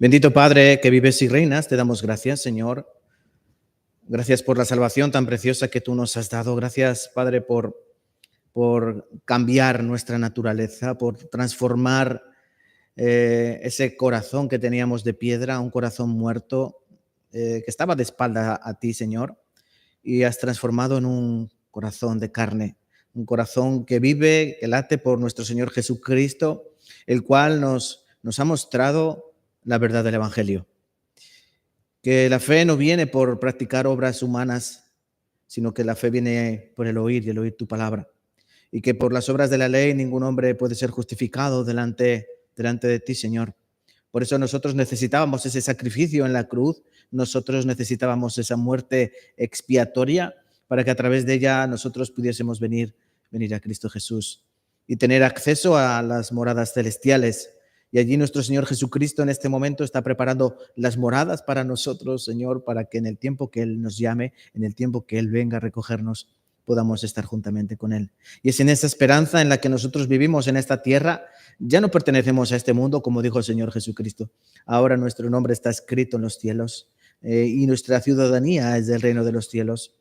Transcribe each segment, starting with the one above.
Bendito Padre, que vives y reinas, te damos gracias, Señor. Gracias por la salvación tan preciosa que tú nos has dado. Gracias, Padre, por cambiar nuestra naturaleza, por transformar ese corazón que teníamos de piedra, un corazón muerto que estaba de espalda a ti, Señor, y has transformado en un corazón de carne, un corazón que vive, que late por nuestro Señor Jesucristo, el cual nos ha mostrado la verdad del Evangelio. Que la fe no viene por practicar obras humanas, sino que la fe viene por el oír y el oír tu palabra. Y que por las obras de la ley ningún hombre puede ser justificado delante de ti, Señor. Por eso nosotros necesitábamos ese sacrificio en la cruz, nosotros necesitábamos esa muerte expiatoria para que a través de ella nosotros pudiésemos venir a Cristo Jesús y tener acceso a las moradas celestiales. Y allí nuestro Señor Jesucristo en este momento está preparando las moradas para nosotros, Señor, para que en el tiempo que Él nos llame, en el tiempo que Él venga a recogernos, podamos estar juntamente con Él. Y es en esa esperanza en la que nosotros vivimos en esta tierra. Ya no pertenecemos a este mundo, como dijo el Señor Jesucristo. Ahora nuestro nombre está escrito en los cielos y nuestra ciudadanía es del reino de los cielos.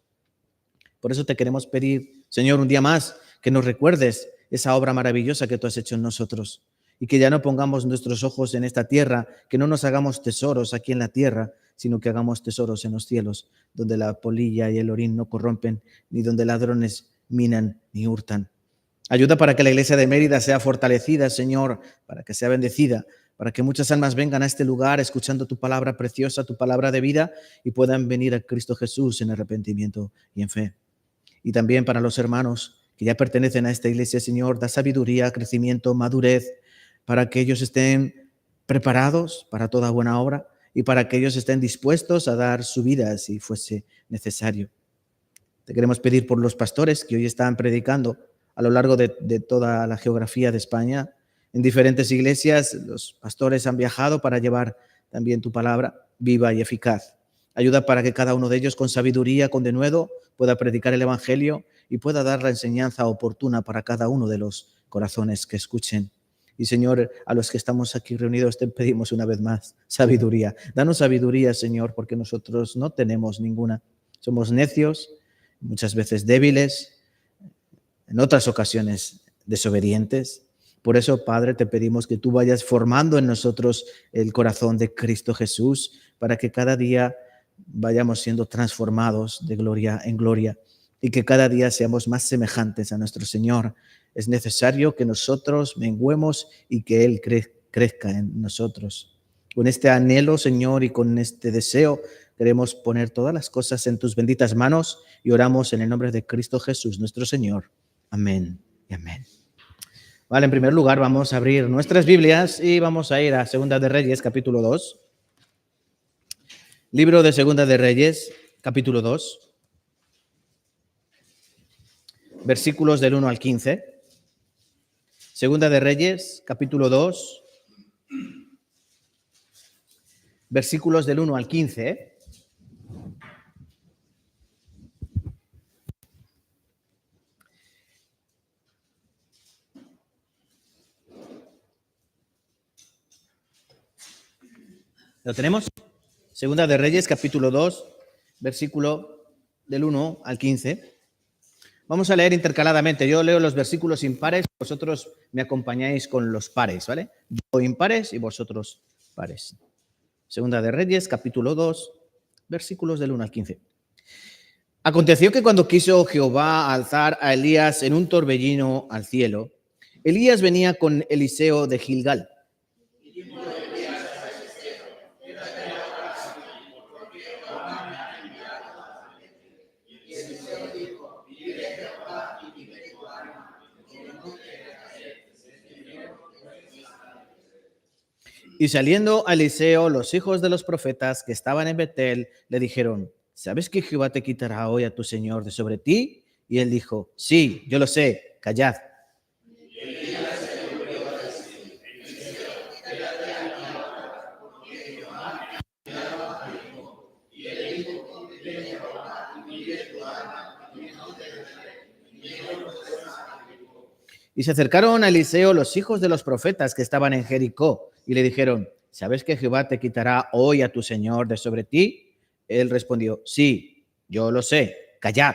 Por eso te queremos pedir, Señor, un día más, que nos recuerdes esa obra maravillosa que tú has hecho en nosotros y que ya no pongamos nuestros ojos en esta tierra, que no nos hagamos tesoros aquí en la tierra, sino que hagamos tesoros en los cielos, donde la polilla y el orín no corrompen, ni donde ladrones minan ni hurtan. Ayuda para que la iglesia de Mérida sea fortalecida, Señor, para que sea bendecida, para que muchas almas vengan a este lugar escuchando tu palabra preciosa, tu palabra de vida, y puedan venir a Cristo Jesús en arrepentimiento y en fe. Y también para los hermanos que ya pertenecen a esta iglesia, Señor, da sabiduría, crecimiento, madurez, para que ellos estén preparados para toda buena obra y para que ellos estén dispuestos a dar su vida si fuese necesario. Te queremos pedir por los pastores que hoy están predicando a lo largo de toda la geografía de España. En diferentes iglesias los pastores han viajado para llevar también tu palabra viva y eficaz. Ayuda para que cada uno de ellos con sabiduría, con denuedo, pueda predicar el Evangelio y pueda dar la enseñanza oportuna para cada uno de los corazones que escuchen. Y Señor, a los que estamos aquí reunidos te pedimos una vez más sabiduría. Danos sabiduría, Señor, porque nosotros no tenemos ninguna. Somos necios, muchas veces débiles, en otras ocasiones desobedientes. Por eso, Padre, te pedimos que tú vayas formando en nosotros el corazón de Cristo Jesús para que cada día vayamos siendo transformados de gloria en gloria y que cada día seamos más semejantes a nuestro Señor. Es necesario que nosotros menguemos y que Él crezca en nosotros. Con este anhelo, Señor, y con este deseo, queremos poner todas las cosas en tus benditas manos y oramos en el nombre de Cristo Jesús, nuestro Señor. Amén y amén. Vale, en primer lugar vamos a abrir nuestras Biblias y vamos a ir a Segunda de Reyes, capítulo 2. Libro de Segunda de Reyes, capítulo 2. Versículos del 1 al 15. Segunda de Reyes, capítulo 2, versículos del 1 al 15. ¿Lo tenemos? Segunda de Reyes, capítulo 2, versículo del 1 al 15. Vamos a leer intercaladamente. Yo leo los versículos impares, vosotros me acompañáis con los pares, ¿vale? Yo impares y vosotros pares. Segunda de Reyes, capítulo 2, versículos del 1 al 15. Aconteció que cuando quiso Jehová alzar a Elías en un torbellino al cielo, Elías venía con Eliseo de Gilgal. Y saliendo a Eliseo, los hijos de los profetas que estaban en Betel le dijeron: ¿sabes que Jehová te quitará hoy a tu señor de sobre ti? Y él dijo: sí, yo lo sé, callad. Y se acercaron a Eliseo los hijos de los profetas que estaban en Jericó y le dijeron: ¿sabes que Jehová te quitará hoy a tu señor de sobre ti? Él respondió, sí, yo lo sé, callad.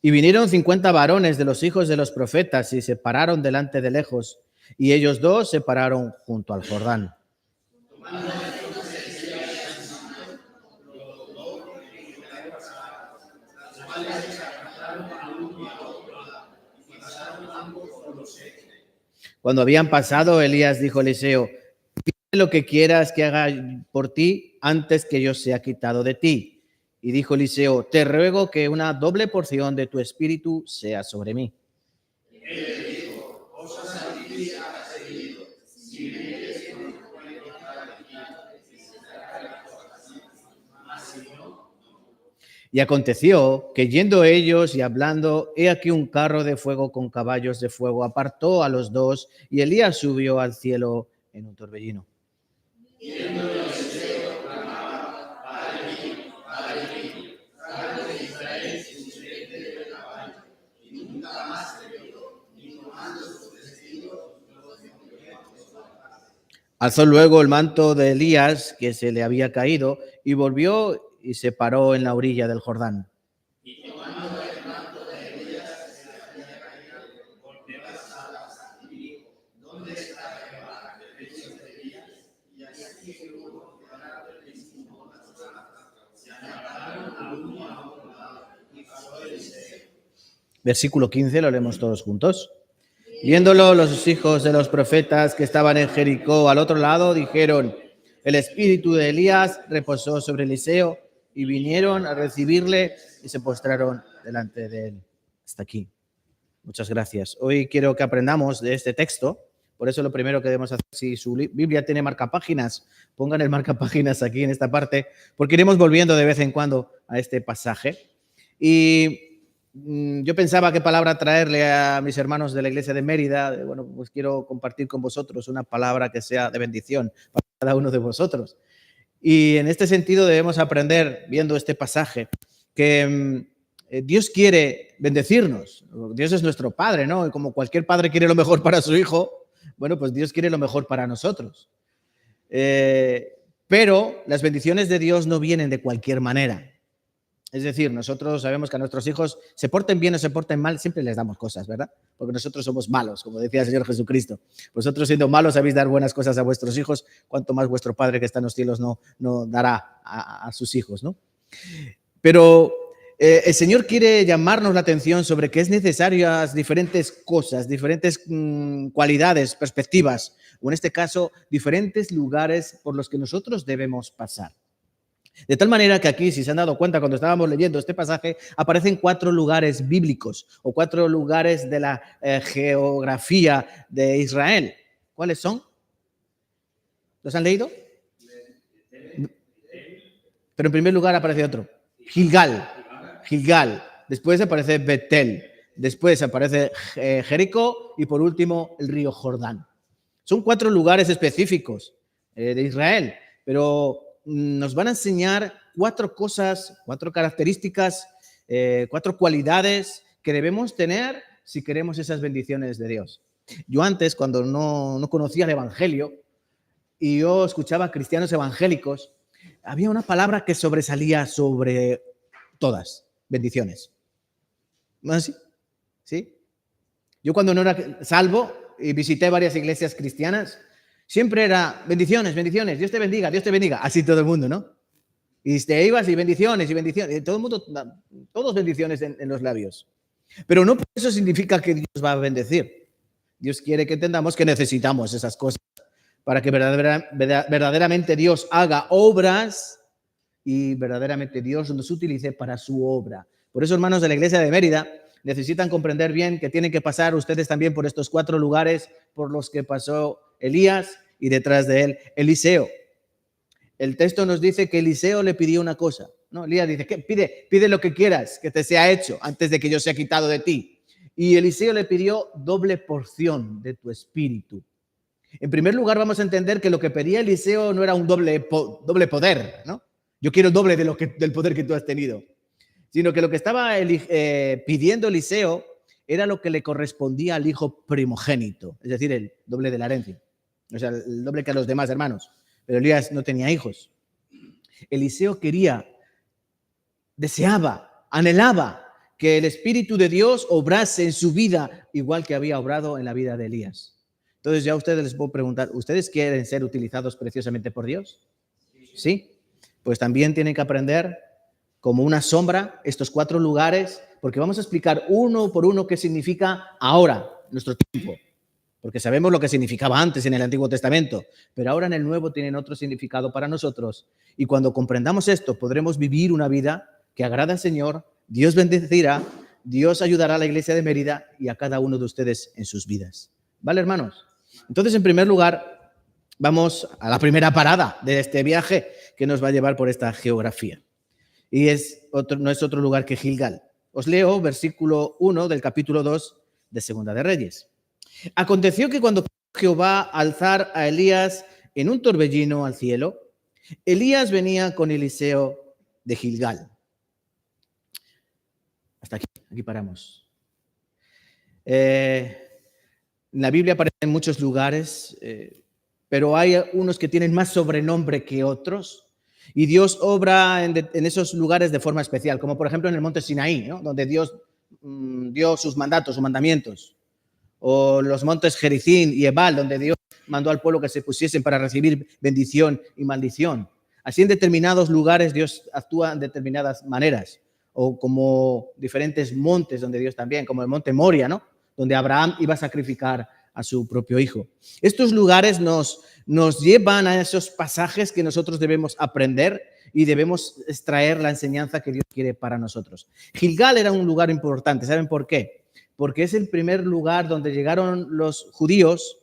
Y vinieron 50 varones de los hijos de los profetas y se pararon delante de lejos, y ellos dos se pararon junto al Jordán. Cuando habían pasado, Elías dijo a Eliseo, pide lo que quieras que haga por ti antes que yo sea quitado de ti. Y dijo Eliseo, te ruego que una doble porción de tu espíritu sea sobre mí. Y aconteció que yendo ellos y hablando, he aquí un carro de fuego con caballos de fuego apartó a los dos, y Elías subió al cielo en un torbellino. Alzó luego el manto de Elías, que se le había caído, y volvió y se paró en la orilla del Jordán. Versículo 15, lo leemos todos juntos. Viéndolo los hijos de los profetas que estaban en Jericó al otro lado, dijeron, el espíritu de Elías reposó sobre Eliseo, y vinieron a recibirle y se postraron delante de él. Hasta aquí. Muchas gracias. Hoy quiero que aprendamos de este texto. Por eso lo primero que debemos hacer, si su Biblia tiene marcapáginas, pongan el marcapáginas aquí en esta parte, porque iremos volviendo de vez en cuando a este pasaje. Y yo pensaba qué palabra traerle a mis hermanos de la iglesia de Mérida. Bueno, pues quiero compartir con vosotros una palabra que sea de bendición para cada uno de vosotros. Y en este sentido debemos aprender, viendo este pasaje, que Dios quiere bendecirnos. Dios es nuestro Padre, ¿no? Y como cualquier padre quiere lo mejor para su hijo, bueno, pues Dios quiere lo mejor para nosotros. Pero las bendiciones de Dios no vienen de cualquier manera. Es decir, nosotros sabemos que a nuestros hijos, se porten bien o se porten mal, siempre les damos cosas, ¿verdad? Porque nosotros somos malos, como decía el Señor Jesucristo. Vosotros siendo malos sabéis dar buenas cosas a vuestros hijos, cuanto más vuestro Padre que está en los cielos no dará a sus hijos, ¿no? Pero el Señor quiere llamarnos la atención sobre que es necesarias diferentes cosas, diferentes cualidades, perspectivas, o en este caso, diferentes lugares por los que nosotros debemos pasar. De tal manera que aquí, si se han dado cuenta, cuando estábamos leyendo este pasaje, aparecen 4 lugares bíblicos o 4 lugares de la geografía de Israel. ¿Cuáles son? ¿Los han leído? Pero en primer lugar aparece otro. Gilgal. Después aparece Betel. Después aparece Jericó y por último el río Jordán. Son 4 lugares específicos de Israel, pero nos van a enseñar 4 cosas, 4 características, 4 cualidades que debemos tener si queremos esas bendiciones de Dios. Yo antes, cuando no conocía el Evangelio y yo escuchaba cristianos evangélicos, había una palabra que sobresalía sobre todas, bendiciones. ¿No es así? ¿Sí? Yo cuando no era salvo y visité varias iglesias cristianas, siempre era bendiciones, bendiciones, Dios te bendiga, así todo el mundo, ¿no? Y te ibas y bendiciones, todo el mundo, todos bendiciones en los labios. Pero no por eso significa que Dios va a bendecir. Dios quiere que entendamos que necesitamos esas cosas para que verdaderamente Dios haga obras y verdaderamente Dios nos utilice para su obra. Por eso, hermanos de la iglesia de Mérida, necesitan comprender bien que tienen que pasar ustedes también por estos 4 lugares por los que pasó Elías y detrás de él Eliseo. El texto nos dice que Eliseo le pidió una cosa. No, Elías dice, pide lo que quieras que te sea hecho antes de que yo sea quitado de ti. Y Eliseo le pidió doble porción de tu espíritu. En primer lugar, vamos a entender que lo que pedía Eliseo no era un doble poder, ¿no? Yo quiero el doble del poder que tú has tenido, sino que lo que estaba pidiendo Eliseo era lo que le correspondía al hijo primogénito, es decir, el doble de la herencia, o sea, el doble que a los demás hermanos. Pero Elías no tenía hijos. Eliseo deseaba, anhelaba que el Espíritu de Dios obrase en su vida igual que había obrado en la vida de Elías. Entonces ya a ustedes les puedo preguntar, ¿ustedes quieren ser utilizados preciosamente por Dios? ¿Sí? Pues también tienen que aprender como una sombra estos 4 lugares, porque vamos a explicar uno por uno qué significa ahora, nuestro tiempo, porque sabemos lo que significaba antes en el Antiguo Testamento, pero ahora en el Nuevo tienen otro significado para nosotros. Y cuando comprendamos esto, podremos vivir una vida que agrada al Señor, Dios bendecirá, Dios ayudará a la iglesia de Mérida y a cada uno de ustedes en sus vidas. ¿Vale, hermanos? Entonces, en primer lugar, vamos a la primera parada de este viaje que nos va a llevar por esta geografía. Y no es otro lugar que Gilgal. Os leo versículo 1 del capítulo 2 de Segunda de Reyes. Aconteció que cuando Jehová alzar a Elías en un torbellino al cielo, Elías venía con Eliseo de Gilgal. Hasta aquí paramos. En la Biblia aparecen muchos lugares, pero hay unos que tienen más sobrenombre que otros. Y Dios obra en esos lugares de forma especial, como por ejemplo en el monte Sinaí, ¿no? Donde Dios dio sus mandatos, sus mandamientos. O los montes Gerizim y Ebal, donde Dios mandó al pueblo que se pusiesen para recibir bendición y maldición. Así en determinados lugares Dios actúa en determinadas maneras. O como diferentes montes donde Dios también, como el monte Moria, ¿no? Donde Abraham iba a sacrificar a su propio hijo. Estos lugares nos llevan a esos pasajes que nosotros debemos aprender y debemos extraer la enseñanza que Dios quiere para nosotros. Gilgal era un lugar importante, ¿saben por qué? Porque es el primer lugar donde llegaron los judíos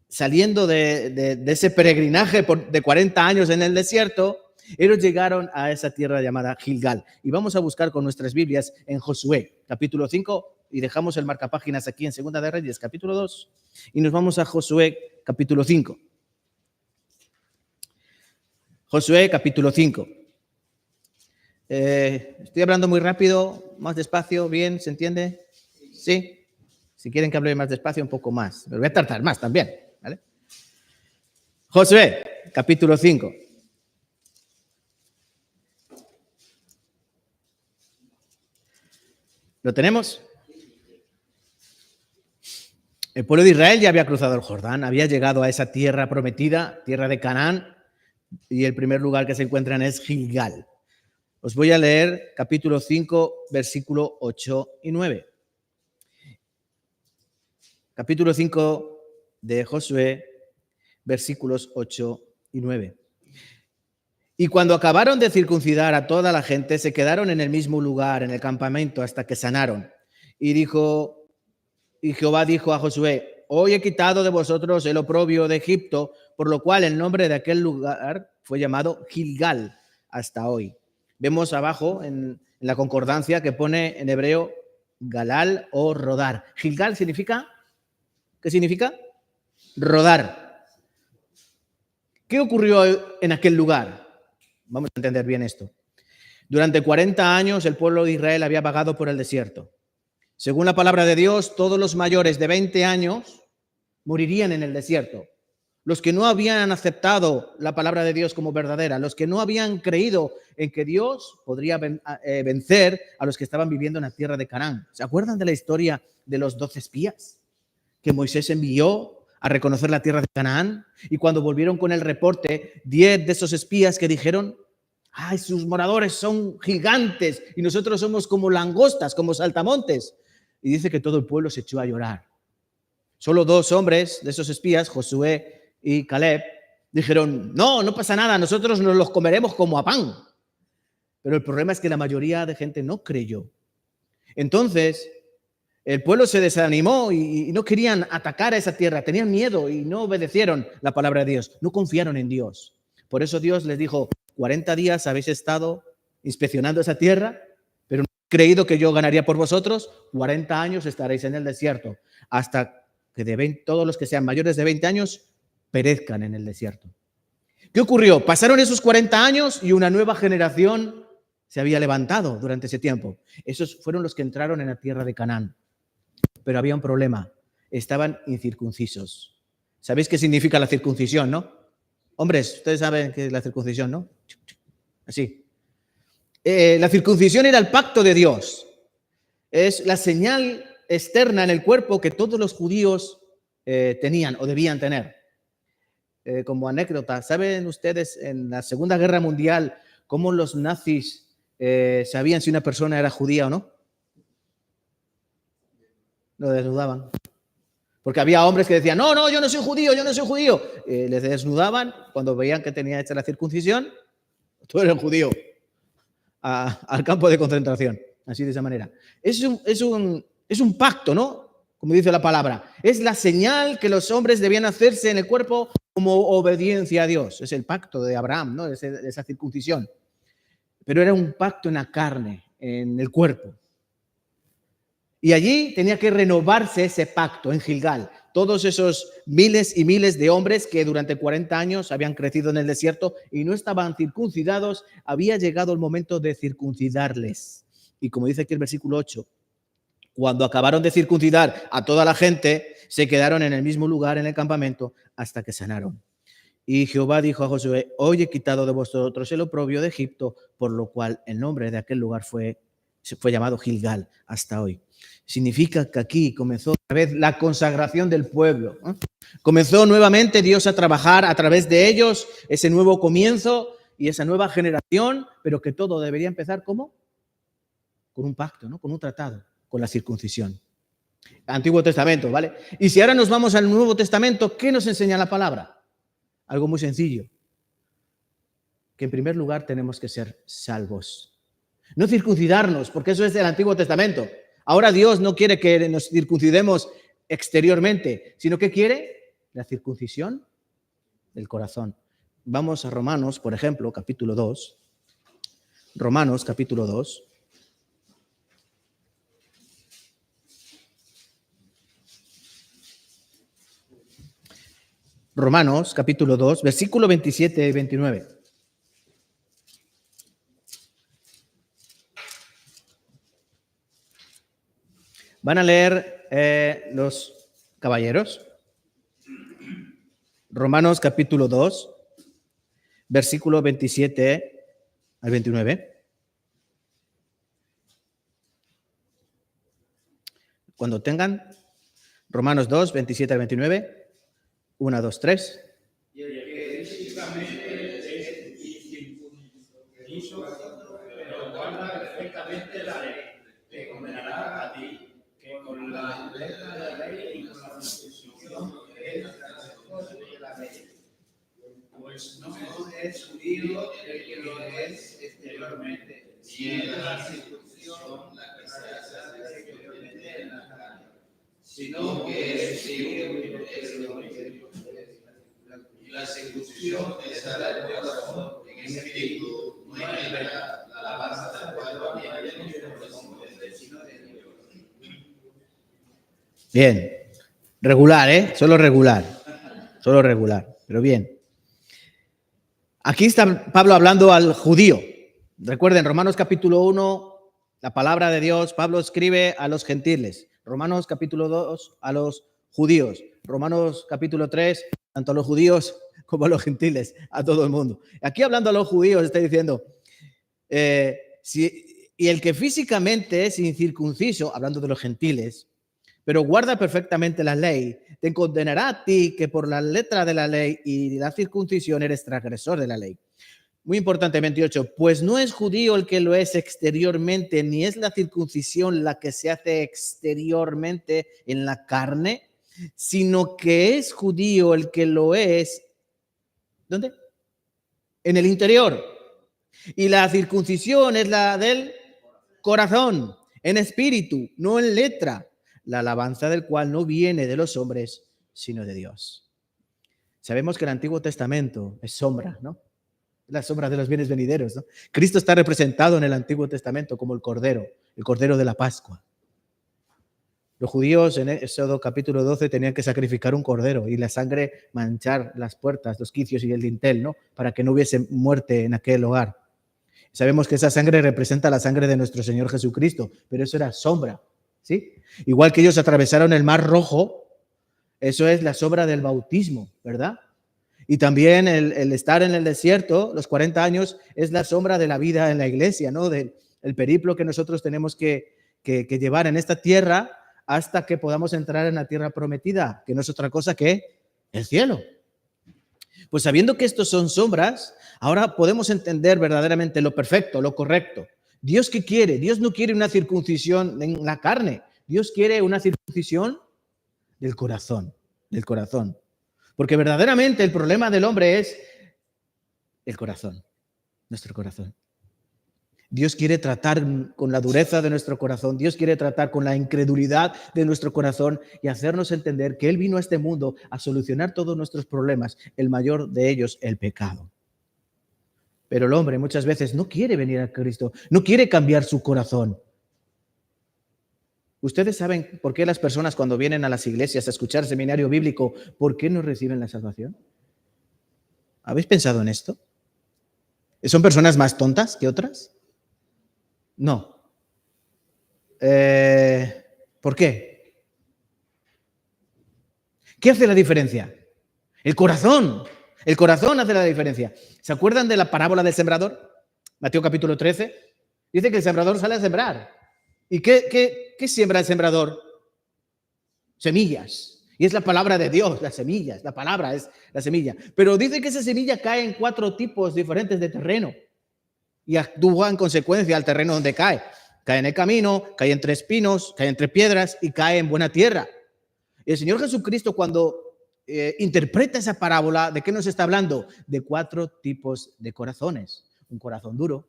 saliendo de ese peregrinaje de 40 años en el desierto. Ellos llegaron a esa tierra llamada Gilgal. Y vamos a buscar con nuestras Biblias en Josué, capítulo 5, y dejamos el marcapáginas aquí en Segunda de Reyes, capítulo 2, y nos vamos a Josué, capítulo 5. Josué, capítulo 5. Estoy hablando muy rápido, más despacio, ¿bien? ¿Se entiende? ¿Sí? Si quieren que hable más despacio, un poco más. Pero voy a tardar más también, ¿vale? Josué, capítulo 5. ¿Lo tenemos? El pueblo de Israel ya había cruzado el Jordán, había llegado a esa tierra prometida, tierra de Canaán, y el primer lugar que se encuentran es Gilgal. Os voy a leer capítulo 5, versículo 8 y 9. Capítulo 5 de Josué, versículos 8 y 9. Y cuando acabaron de circuncidar a toda la gente, se quedaron en el mismo lugar, en el campamento, hasta que sanaron. Y Jehová dijo a Josué: hoy he quitado de vosotros el oprobio de Egipto, por lo cual el nombre de aquel lugar fue llamado Gilgal hasta hoy. Vemos abajo en la concordancia que pone en hebreo Galal o rodar. Gilgal significa, ¿qué significa? Rodar. ¿Qué ocurrió en aquel lugar? Vamos a entender bien esto. Durante 40 años el pueblo de Israel había vagado por el desierto. Según la palabra de Dios, todos los mayores de 20 años morirían en el desierto. Los que no habían aceptado la palabra de Dios como verdadera, los que no habían creído en que Dios podría vencer a los que estaban viviendo en la tierra de Canaán. ¿Se acuerdan de la historia de los 12 espías que Moisés envió a reconocer la tierra de Canaán? Y cuando volvieron con el reporte, 10 de esos espías que dijeron: ¡ay, sus moradores son gigantes y nosotros somos como langostas, como saltamontes! Y dice que todo el pueblo se echó a llorar. Solo 2 hombres de esos espías, Josué y Caleb, dijeron: no pasa nada, nosotros nos los comeremos como a pan. Pero el problema es que la mayoría de gente no creyó. Entonces, el pueblo se desanimó y no querían atacar a esa tierra, tenían miedo y no obedecieron la palabra de Dios, no confiaron en Dios. Por eso Dios les dijo: 40 días habéis estado inspeccionando esa tierra, pero no he creído que yo ganaría por vosotros, 40 años estaréis en el desierto, hasta que todos los que sean mayores de 20 años perezcan en el desierto. ¿Qué ocurrió? Pasaron esos 40 años y una nueva generación se había levantado durante ese tiempo. Esos fueron los que entraron en la tierra de Canaán. Pero había un problema. Estaban incircuncisos. ¿Sabéis qué significa la circuncisión, no? Hombres, ustedes saben qué es la circuncisión, ¿no? Así. La circuncisión era el pacto de Dios. Es la señal externa en el cuerpo que todos los judíos tenían o debían tener. Como anécdota, ¿saben ustedes en la Segunda Guerra Mundial cómo los nazis sabían si una persona era judía o no? Lo desnudaban. Porque había hombres que decían, no, yo no soy judío, yo no soy judío. Les desnudaban cuando veían que tenía hecha la circuncisión. Tú eres judío. Al campo de concentración. Así de esa manera. Es un pacto, ¿no? Como dice la palabra. Es la señal que los hombres debían hacerse en el cuerpo como obediencia a Dios. Es el pacto de Abraham, ¿no? Esa circuncisión. Pero era un pacto en la carne, en el cuerpo. Y allí tenía que renovarse ese pacto en Gilgal. Todos esos miles y miles de hombres que durante 40 años habían crecido en el desierto y no estaban circuncidados, había llegado el momento de circuncidarles. Y como dice aquí el versículo 8, cuando acabaron de circuncidar a toda la gente, se quedaron en el mismo lugar en el campamento hasta que sanaron. Y Jehová dijo a Josué, hoy he quitado de vosotros el oprobio de Egipto, por lo cual el nombre de aquel lugar fue llamado Gilgal hasta hoy. Significa que aquí comenzó otra vez la consagración del pueblo. Comenzó nuevamente Dios a trabajar a través de ellos, ese nuevo comienzo y esa nueva generación, pero que todo debería empezar ¿cómo? Con un pacto, ¿no? Con un tratado, con la circuncisión. Antiguo Testamento, ¿vale? Y si ahora nos vamos al Nuevo Testamento, ¿qué nos enseña la palabra? Algo muy sencillo. Que en primer lugar tenemos que ser salvos. No circuncidarnos, porque eso es del Antiguo Testamento. Ahora Dios no quiere que nos circuncidemos exteriormente, sino que quiere la circuncisión del corazón. Vamos a Romanos, por ejemplo, capítulo 2. Romanos, capítulo 2. Romanos, capítulo 2, versículo 27 y 29. Van a leer los caballeros. Romanos capítulo 2, versículo 27 al 29. Cuando tengan, Romanos 2, 27 al 29. 1, 2, 3. Y el que físicamente es incircunciso, pero guarda perfectamente la ley, te condenará a ti, que con la letra de la ley y con la circuncisión eres transgresor de la ley. Pues no es judío el que lo es exteriormente, ni es la circuncisión la que se hace exteriormente en la carne, sino que es judío exteriormente. Y la circuncisión es la del corazón, en espíritu, no en verdad, la alabanza del cual no viene sino de Dios. Bien, regular, solo regular, pero bien. Aquí está Pablo hablando al judío. Recuerden, Romanos capítulo 1, la palabra de Dios, Pablo escribe a los gentiles. Romanos capítulo 2 a los judíos. Romanos capítulo 3, tanto a los judíos como a los gentiles, a todo el mundo. Aquí hablando a los judíos está diciendo, y el que físicamente es incircunciso, hablando de los gentiles, pero guarda perfectamente la ley, te condenará a ti que por la letra de la ley y la circuncisión eres transgresor de la ley. Muy importante, 28. Pues no es judío el que lo es exteriormente, ni es la circuncisión la que se hace exteriormente en la carne, sino que es judío el que lo es. ¿Dónde? En el interior. Y la circuncisión es la del corazón, en espíritu, no en letra, la alabanza del cual no viene de los hombres, sino de Dios. Sabemos que el Antiguo Testamento es sombra, ¿no? La sombra de los bienes venideros, ¿no? Cristo está representado en el Antiguo Testamento como el Cordero de la Pascua. Los judíos en Éxodo capítulo 12 tenían que sacrificar un cordero y la sangre manchar las puertas, los quicios y el dintel, ¿no? Para que no hubiese muerte en aquel hogar. Sabemos que esa sangre representa la sangre de nuestro Señor Jesucristo, pero eso era sombra, ¿sí? Igual que ellos atravesaron el Mar Rojo, eso es la sombra del bautismo, ¿verdad? Y también el estar en el desierto, los 40 años, es la sombra de la vida en la iglesia, ¿no? Del periplo que nosotros tenemos que llevar en esta tierra hasta que podamos entrar en la tierra prometida, que no es otra cosa que el cielo. Pues sabiendo que estos son sombras, ahora podemos entender verdaderamente lo perfecto, lo correcto. ¿Dios qué quiere? Dios no quiere una circuncisión en la carne. Dios quiere una circuncisión del corazón, del corazón. Porque verdaderamente el problema del hombre es el corazón, nuestro corazón. Dios quiere tratar con la dureza de nuestro corazón, Dios quiere tratar con la incredulidad de nuestro corazón y hacernos entender que Él vino a este mundo a solucionar todos nuestros problemas, el mayor de ellos, el pecado. Pero el hombre muchas veces no quiere venir a Cristo, no quiere cambiar su corazón. ¿Ustedes saben por qué las personas cuando vienen a las iglesias a escuchar seminario bíblico, por qué no reciben la salvación? ¿Habéis pensado en esto? ¿Son personas más tontas que otras? No. ¿Por qué? ¿Qué hace la diferencia? El corazón. El corazón hace la diferencia. ¿Se acuerdan de la parábola del sembrador? Mateo capítulo 13. Dice que el sembrador sale a sembrar. ¿Y qué siembra el sembrador? Semillas. Y es la palabra de Dios, las semillas. La palabra es la semilla. Pero dice que esa semilla cae en 4 tipos diferentes de terreno. Y actúa en consecuencia al terreno donde cae. Cae en el camino, cae entre espinos, cae entre piedras y cae en buena tierra. Y el Señor Jesucristo cuando interpreta esa parábola, ¿de qué nos está hablando? De 4 tipos de corazones. Un corazón duro,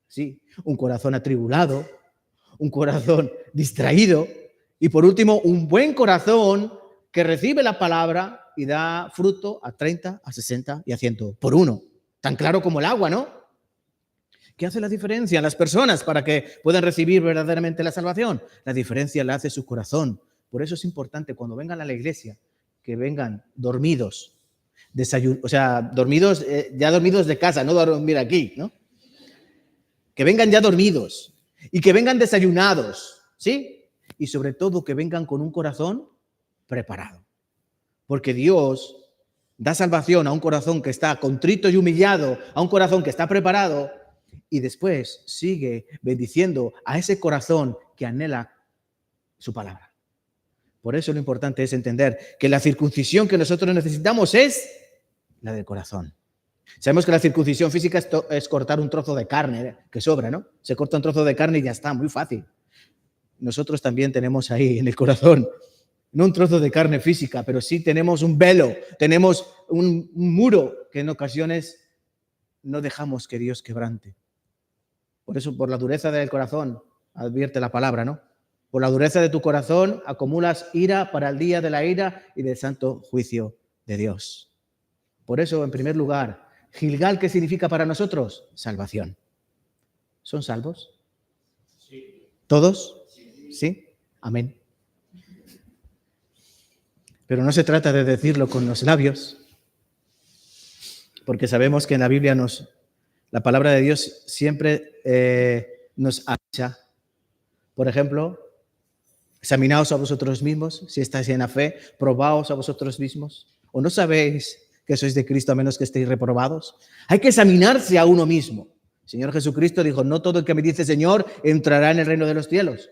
sí. Un corazón atribulado, un corazón distraído y por último un buen corazón que recibe la palabra y da fruto a 30, a 60 y a 100 por uno. Tan claro como el agua, ¿no? ¿Qué hace la diferencia en las personas para que puedan recibir verdaderamente la salvación? La diferencia la hace su corazón. Por eso es importante cuando vengan a la iglesia que vengan dormidos, dormidos, ya dormidos de casa, no dormir aquí, ¿no? Que vengan ya dormidos y que vengan desayunados, ¿sí? Y sobre todo que vengan con un corazón preparado. Porque Dios da salvación a un corazón que está contrito y humillado, a un corazón que está preparado y después sigue bendiciendo a ese corazón que anhela su palabra. Por eso lo importante es entender que la circuncisión que nosotros necesitamos es la del corazón. Sabemos que la circuncisión física es cortar un trozo de carne que sobra, ¿no? Se corta un trozo de carne y ya está, muy fácil. Nosotros también tenemos ahí en el corazón, no un trozo de carne física, pero sí tenemos un velo, tenemos un muro que en ocasiones no dejamos que Dios quebrante. Por eso, por la dureza del corazón, advierte la palabra, ¿no? Por la dureza de tu corazón acumulas ira para el día de la ira y del santo juicio de Dios. Por eso, en primer lugar, Gilgal, ¿qué significa para nosotros? Salvación. ¿Son salvos? Sí. ¿Todos? ¿Sí? Amén. Pero no se trata de decirlo con los labios, porque sabemos que en la Biblia la palabra de Dios siempre nos acha. Por ejemplo, examinaos a vosotros mismos, si estáis en la fe, probaos a vosotros mismos. ¿O no sabéis que sois de Cristo a menos que estéis reprobados? Hay que examinarse a uno mismo. El Señor Jesucristo dijo, no todo el que me dice Señor entrará en el reino de los cielos.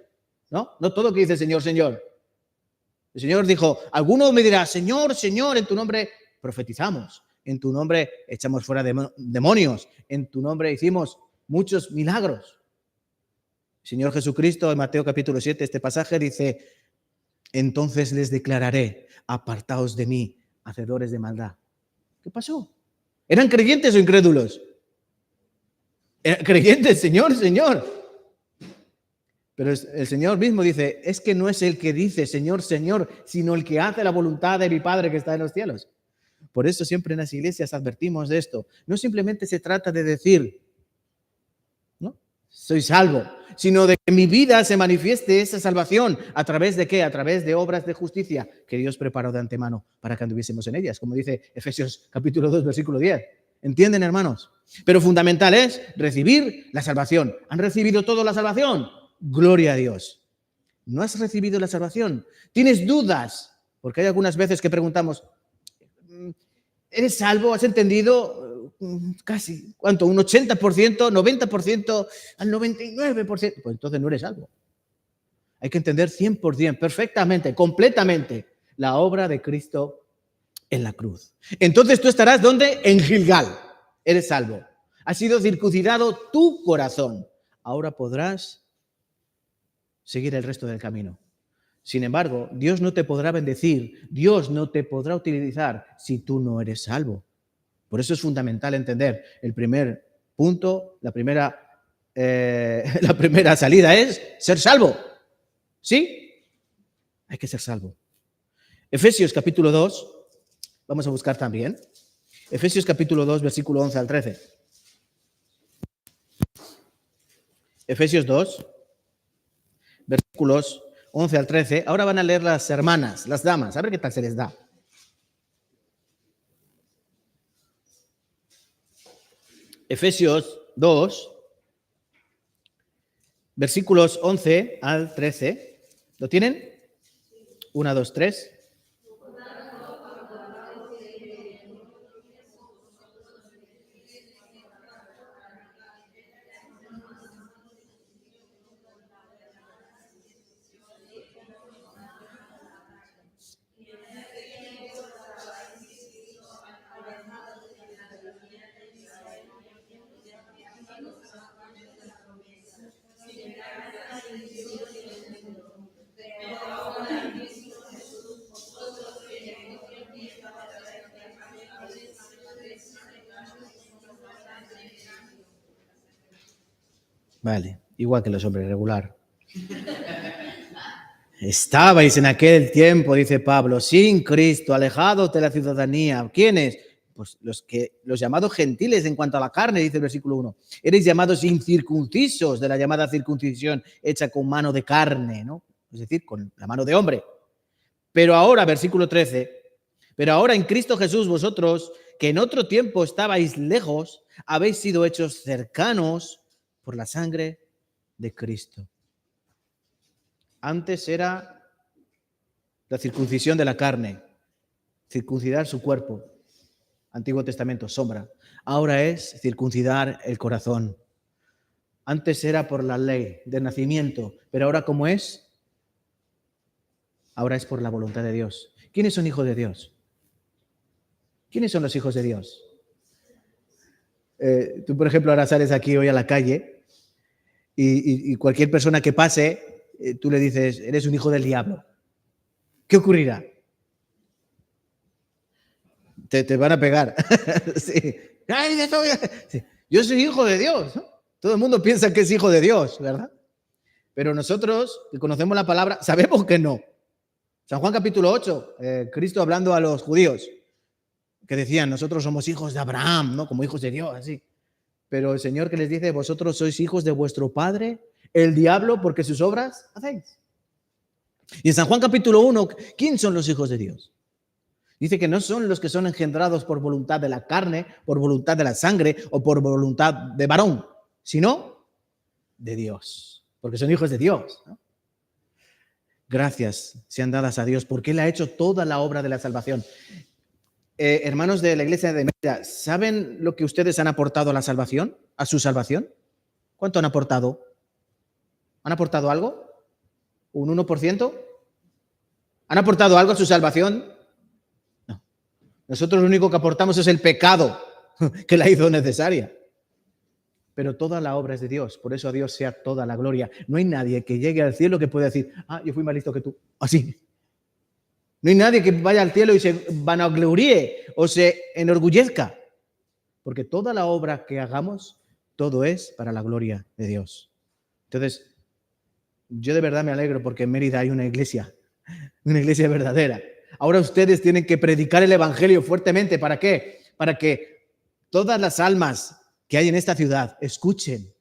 No todo el que dice Señor, Señor. El Señor dijo, alguno me dirá, Señor, Señor, en tu nombre profetizamos, en tu nombre echamos fuera demonios, en tu nombre hicimos muchos milagros. El Señor Jesucristo en Mateo capítulo 7, este pasaje dice, entonces les declararé, apartaos de mí, hacedores de maldad. ¿Qué pasó? ¿Eran creyentes o incrédulos? Eran creyentes, Señor, Señor. Pero el Señor mismo dice, es que no es el que dice Señor, Señor, sino el que hace la voluntad de mi Padre que está en los cielos. Por eso siempre en las iglesias advertimos de esto. No simplemente se trata de decir, ¿no? soy salvo, sino de que en mi vida se manifieste esa salvación. ¿A través de qué? A través de obras de justicia que Dios preparó de antemano para que anduviésemos en ellas, como dice Efesios capítulo 2, versículo 10. ¿Entienden, hermanos? Pero fundamental es recibir la salvación. ¿Han recibido todos la salvación? Gloria a Dios. ¿No has recibido la salvación? ¿Tienes dudas? Porque hay algunas veces que preguntamos, ¿eres salvo? ¿Has entendido? Casi, ¿cuánto? ¿Un 80%? ¿90%? ¿Al 99%? Pues entonces no eres salvo. Hay que entender 100%, perfectamente, completamente, la obra de Cristo en la cruz. Entonces tú estarás, ¿dónde? En Gilgal. Eres salvo. Ha sido circuncidado tu corazón. Ahora podrás seguir el resto del camino. Sin embargo, Dios no te podrá bendecir, Dios no te podrá utilizar si tú no eres salvo. Por eso es fundamental entender el primer punto, la primera salida es ser salvo. ¿Sí? Hay que ser salvo. Efesios capítulo 2, vamos a buscar también. Efesios capítulo 2, versículo 11 al 13. Efesios 2, versículos 11 al 13. Ahora van a leer las hermanas, las damas. A ver qué tal se les da. Efesios 2, versículos 11 al 13. ¿Lo tienen? 1, 2, 3. Vale, igual que los hombres regular. Estabais en aquel tiempo, dice Pablo, sin Cristo, alejados de la ciudadanía. ¿Quiénes? Pues los llamados gentiles en cuanto a la carne, dice el versículo 1. Eres llamados incircuncisos, de la llamada circuncisión hecha con mano de carne, ¿no? Es decir, con la mano de hombre. Pero ahora, versículo 13, pero ahora en Cristo Jesús vosotros, que en otro tiempo estabais lejos, habéis sido hechos cercanos por la sangre de Cristo. Antes era la circuncisión de la carne, circuncidar su cuerpo. Antiguo Testamento, sombra. Ahora es circuncidar el corazón. Antes era por la ley de nacimiento, pero ahora ¿cómo es? Ahora es por la voluntad de Dios. ¿Quiénes son hijos de Dios? ¿Quiénes son los hijos de Dios? Tú, por ejemplo, ahora sales aquí hoy a la calle y cualquier persona que pase, tú le dices, eres un hijo del diablo. ¿Qué ocurrirá? Te van a pegar. Sí. Sí. Yo soy hijo de Dios, ¿no? Todo el mundo piensa que es hijo de Dios, ¿verdad? Pero nosotros, que conocemos la palabra, sabemos que no. San Juan capítulo 8, Cristo hablando a los judíos, que decían, nosotros somos hijos de Abraham, ¿no? Como hijos de Dios, así. Pero el Señor que les dice, vosotros sois hijos de vuestro padre, el diablo, porque sus obras hacéis. Y en San Juan capítulo 1, ¿quién son los hijos de Dios? Dice que no son los que son engendrados por voluntad de la carne, por voluntad de la sangre o por voluntad de varón, sino de Dios, porque son hijos de Dios, ¿no? Gracias sean dadas a Dios porque Él ha hecho toda la obra de la salvación. Hermanos de la iglesia de Mérida, ¿saben lo que ustedes han aportado a la salvación? ¿A su salvación? ¿Cuánto han aportado? ¿Han aportado algo? ¿Un 1%? ¿Han aportado algo a su salvación? No. Nosotros lo único que aportamos es el pecado que la hizo necesaria. Pero toda la obra es de Dios, por eso a Dios sea toda la gloria. No hay nadie que llegue al cielo que pueda decir, yo fui más listo que tú. Así. No hay nadie que vaya al cielo y se vanaglorie o se enorgullezca. Porque toda la obra que hagamos, todo es para la gloria de Dios. Entonces, yo de verdad me alegro porque en Mérida hay una iglesia verdadera. Ahora ustedes tienen que predicar el evangelio fuertemente. ¿Para qué? Para que todas las almas que hay en esta ciudad escuchen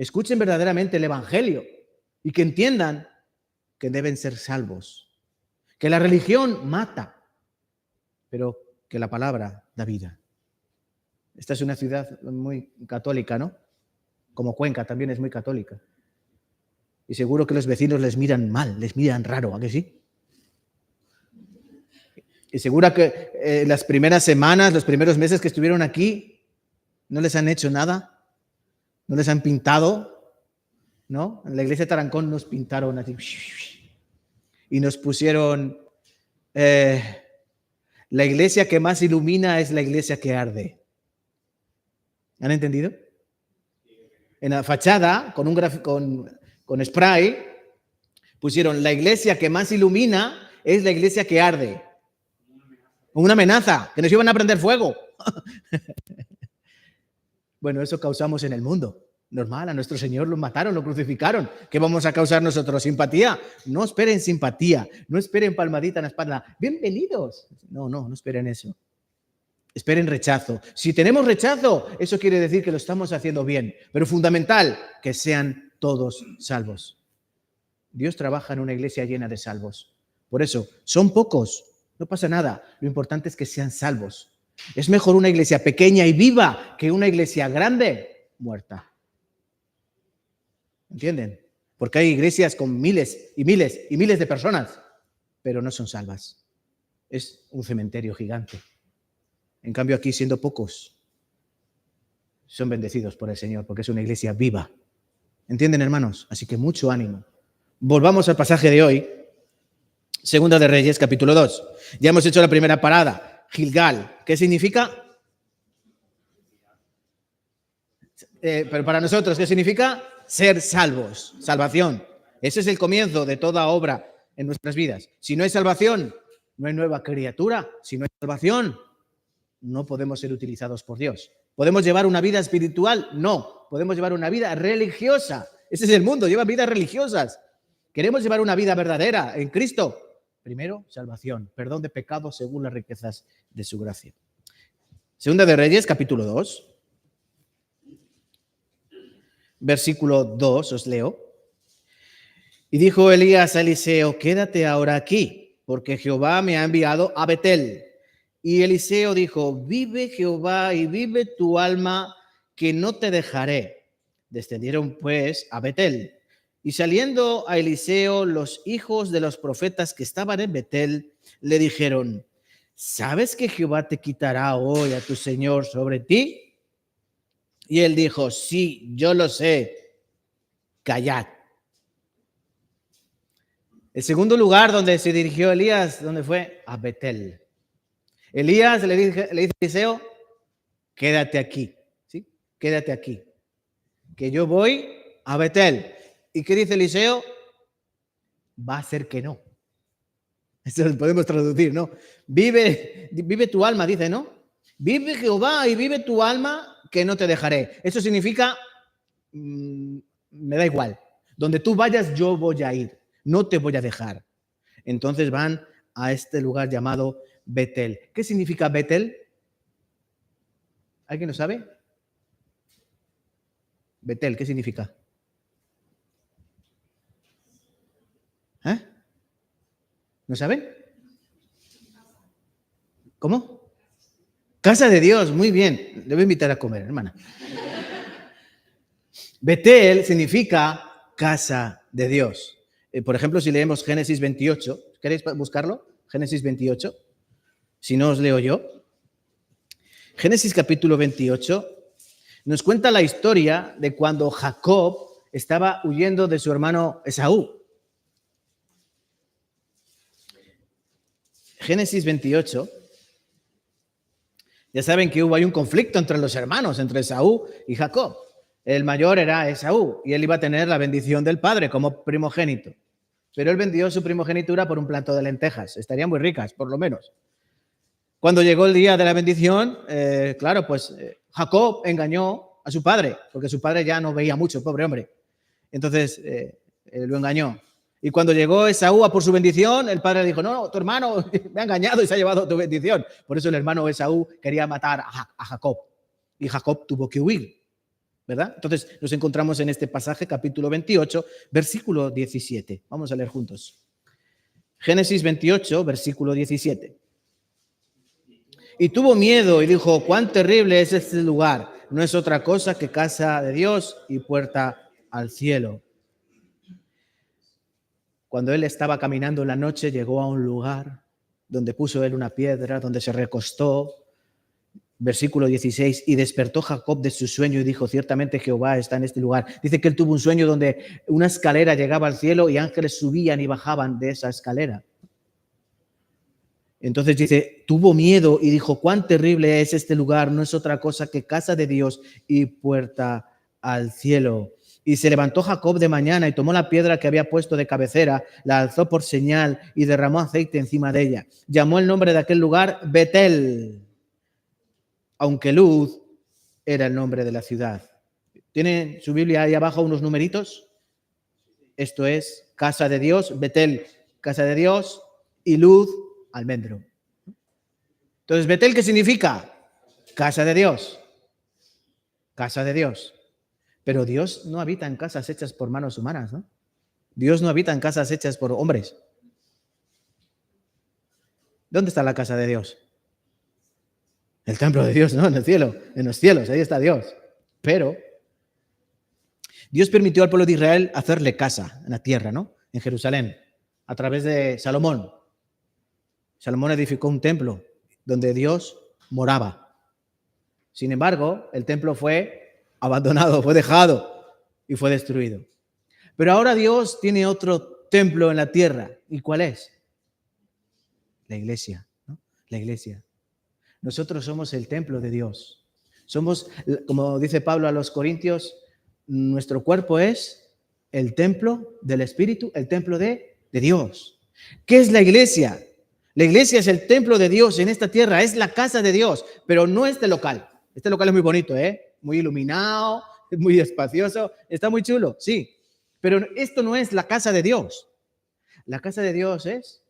escuchen verdaderamente el Evangelio y que entiendan que deben ser salvos, que la religión mata, pero que la palabra da vida. Esta es una ciudad muy católica, ¿no? Como Cuenca también es muy católica. Y seguro que los vecinos les miran mal, les miran raro, ¿a que sí? Y seguro que las primeras semanas, los primeros meses que estuvieron aquí, no les han hecho nada, no les han pintado, ¿no? En la iglesia de Tarancón nos pintaron así y nos pusieron, la iglesia que más ilumina es la iglesia que arde. ¿Han entendido? En la fachada, con spray, pusieron la iglesia que más ilumina es la iglesia que arde. Una amenaza, que nos iban a prender fuego. Bueno, eso causamos en el mundo. Normal, a nuestro Señor lo mataron, lo crucificaron. ¿Qué vamos a causar nosotros? ¿Simpatía? No esperen simpatía, no esperen palmadita en la espalda. Bienvenidos. No esperen eso. Esperen rechazo. Si tenemos rechazo, eso quiere decir que lo estamos haciendo bien. Pero fundamental, que sean todos salvos. Dios trabaja en una iglesia llena de salvos. Por eso, son pocos, no pasa nada. Lo importante es que sean salvos. Es mejor una iglesia pequeña y viva que una iglesia grande muerta. ¿Entienden? Porque hay iglesias con miles y miles y miles de personas, pero no son salvas. Es un cementerio gigante. En cambio, aquí, siendo pocos, son bendecidos por el Señor, porque es una iglesia viva. ¿Entienden, hermanos? Así que mucho ánimo. Volvamos al pasaje de hoy, Segunda de Reyes, capítulo 2. Ya hemos hecho la primera parada, Gilgal. ¿Qué significa? Pero para nosotros, ¿qué significa? Ser salvos, salvación. Ese es el comienzo de toda obra en nuestras vidas. Si no hay salvación, no hay nueva criatura. Si no hay salvación, no podemos ser utilizados por Dios. ¿Podemos llevar una vida espiritual? No. Podemos llevar una vida religiosa. Ese es el mundo, lleva vidas religiosas. Queremos llevar una vida verdadera en Cristo. Primero, salvación, perdón de pecados según las riquezas de su gracia. Segunda de Reyes, capítulo 2. Versículo 2, os leo. Y dijo Elías a Eliseo, quédate ahora aquí, porque Jehová me ha enviado a Betel. Y Eliseo dijo, vive Jehová y vive tu alma, que no te dejaré. Descendieron pues a Betel. Y saliendo a Eliseo, los hijos de los profetas que estaban en Betel, le dijeron, ¿sabes que Jehová te quitará hoy a tu señor sobre ti? Y él dijo, sí, yo lo sé, callad. El segundo lugar donde se dirigió Elías, ¿dónde fue? A Betel. Elías le dice a Eliseo, quédate aquí, ¿sí? Quédate aquí, que yo voy a Betel. ¿Y qué dice Eliseo? Va a ser que no. Eso lo podemos traducir, ¿no? Vive tu alma, dice, ¿no? Vive Jehová y vive tu alma, que no te dejaré. Eso significa, me da igual. Donde tú vayas, yo voy a ir. No te voy a dejar. Entonces van a este lugar llamado Betel. ¿Qué significa Betel? ¿Alguien lo sabe? Betel, ¿qué significa? ¿No saben? ¿Cómo? Casa de Dios, muy bien. Le voy a invitar a comer, hermana. Betel significa casa de Dios. Por ejemplo, si leemos Génesis 28, ¿queréis buscarlo? Génesis 28. Si no, os leo yo. Génesis capítulo 28 nos cuenta la historia de cuando Jacob estaba huyendo de su hermano Esaú. Génesis 28. Ya saben que hay un conflicto entre los hermanos, entre Esaú y Jacob. El mayor era Esaú y él iba a tener la bendición del padre como primogénito. Pero él vendió su primogenitura por un plato de lentejas. Estarían muy ricas, por lo menos. Cuando llegó el día de la bendición, Jacob engañó a su padre, porque su padre ya no veía mucho, pobre hombre. Entonces, lo engañó. Y cuando llegó Esaú a por su bendición, el padre dijo, no, tu hermano me ha engañado y se ha llevado tu bendición. Por eso el hermano Esaú quería matar a Jacob. Y Jacob tuvo que huir. ¿verdad? Entonces nos encontramos en este pasaje, capítulo 28, versículo 17. Vamos a leer juntos. Génesis 28, versículo 17. Y tuvo miedo y dijo, cuán terrible es este lugar. No es otra cosa que casa de Dios y puerta al cielo. Cuando él estaba caminando en la noche, llegó a un lugar donde puso él una piedra, donde se recostó. Versículo 16, y despertó Jacob de su sueño y dijo, ciertamente Jehová está en este lugar. Dice que él tuvo un sueño donde una escalera llegaba al cielo y ángeles subían y bajaban de esa escalera. Entonces dice, tuvo miedo y dijo, cuán terrible es este lugar, no es otra cosa que casa de Dios y puerta al cielo. Y se levantó Jacob de mañana y tomó la piedra que había puesto de cabecera, la alzó por señal y derramó aceite encima de ella. Llamó el nombre de aquel lugar Betel, aunque Luz era el nombre de la ciudad. ¿Tiene su Biblia ahí abajo unos numeritos? Esto es casa de Dios, Betel, casa de Dios, y Luz, almendro. Entonces, Betel, ¿qué significa? Casa de Dios. Casa de Dios. Pero Dios no habita en casas hechas por manos humanas, ¿no? Dios no habita en casas hechas por hombres. ¿Dónde está la casa de Dios? El templo de Dios, ¿no? En el cielo, en los cielos, ahí está Dios. Pero Dios permitió al pueblo de Israel hacerle casa en la tierra, ¿no? En Jerusalén, a través de Salomón. Salomón edificó un templo donde Dios moraba. Sin embargo, el templo fue abandonado, fue dejado y fue destruido. Pero ahora Dios tiene otro templo en la tierra. ¿Y cuál es? La iglesia, ¿no? La iglesia. Nosotros somos el templo de Dios. Somos, como dice Pablo a los Corintios, nuestro cuerpo es el templo del Espíritu, el templo de Dios. ¿Qué es la iglesia? La iglesia es el templo de Dios en esta tierra, es la casa de Dios, pero no este local. Este local es muy bonito, muy iluminado, es muy espacioso, está muy chulo, sí. Pero esto no es la casa de Dios. La casa de Dios es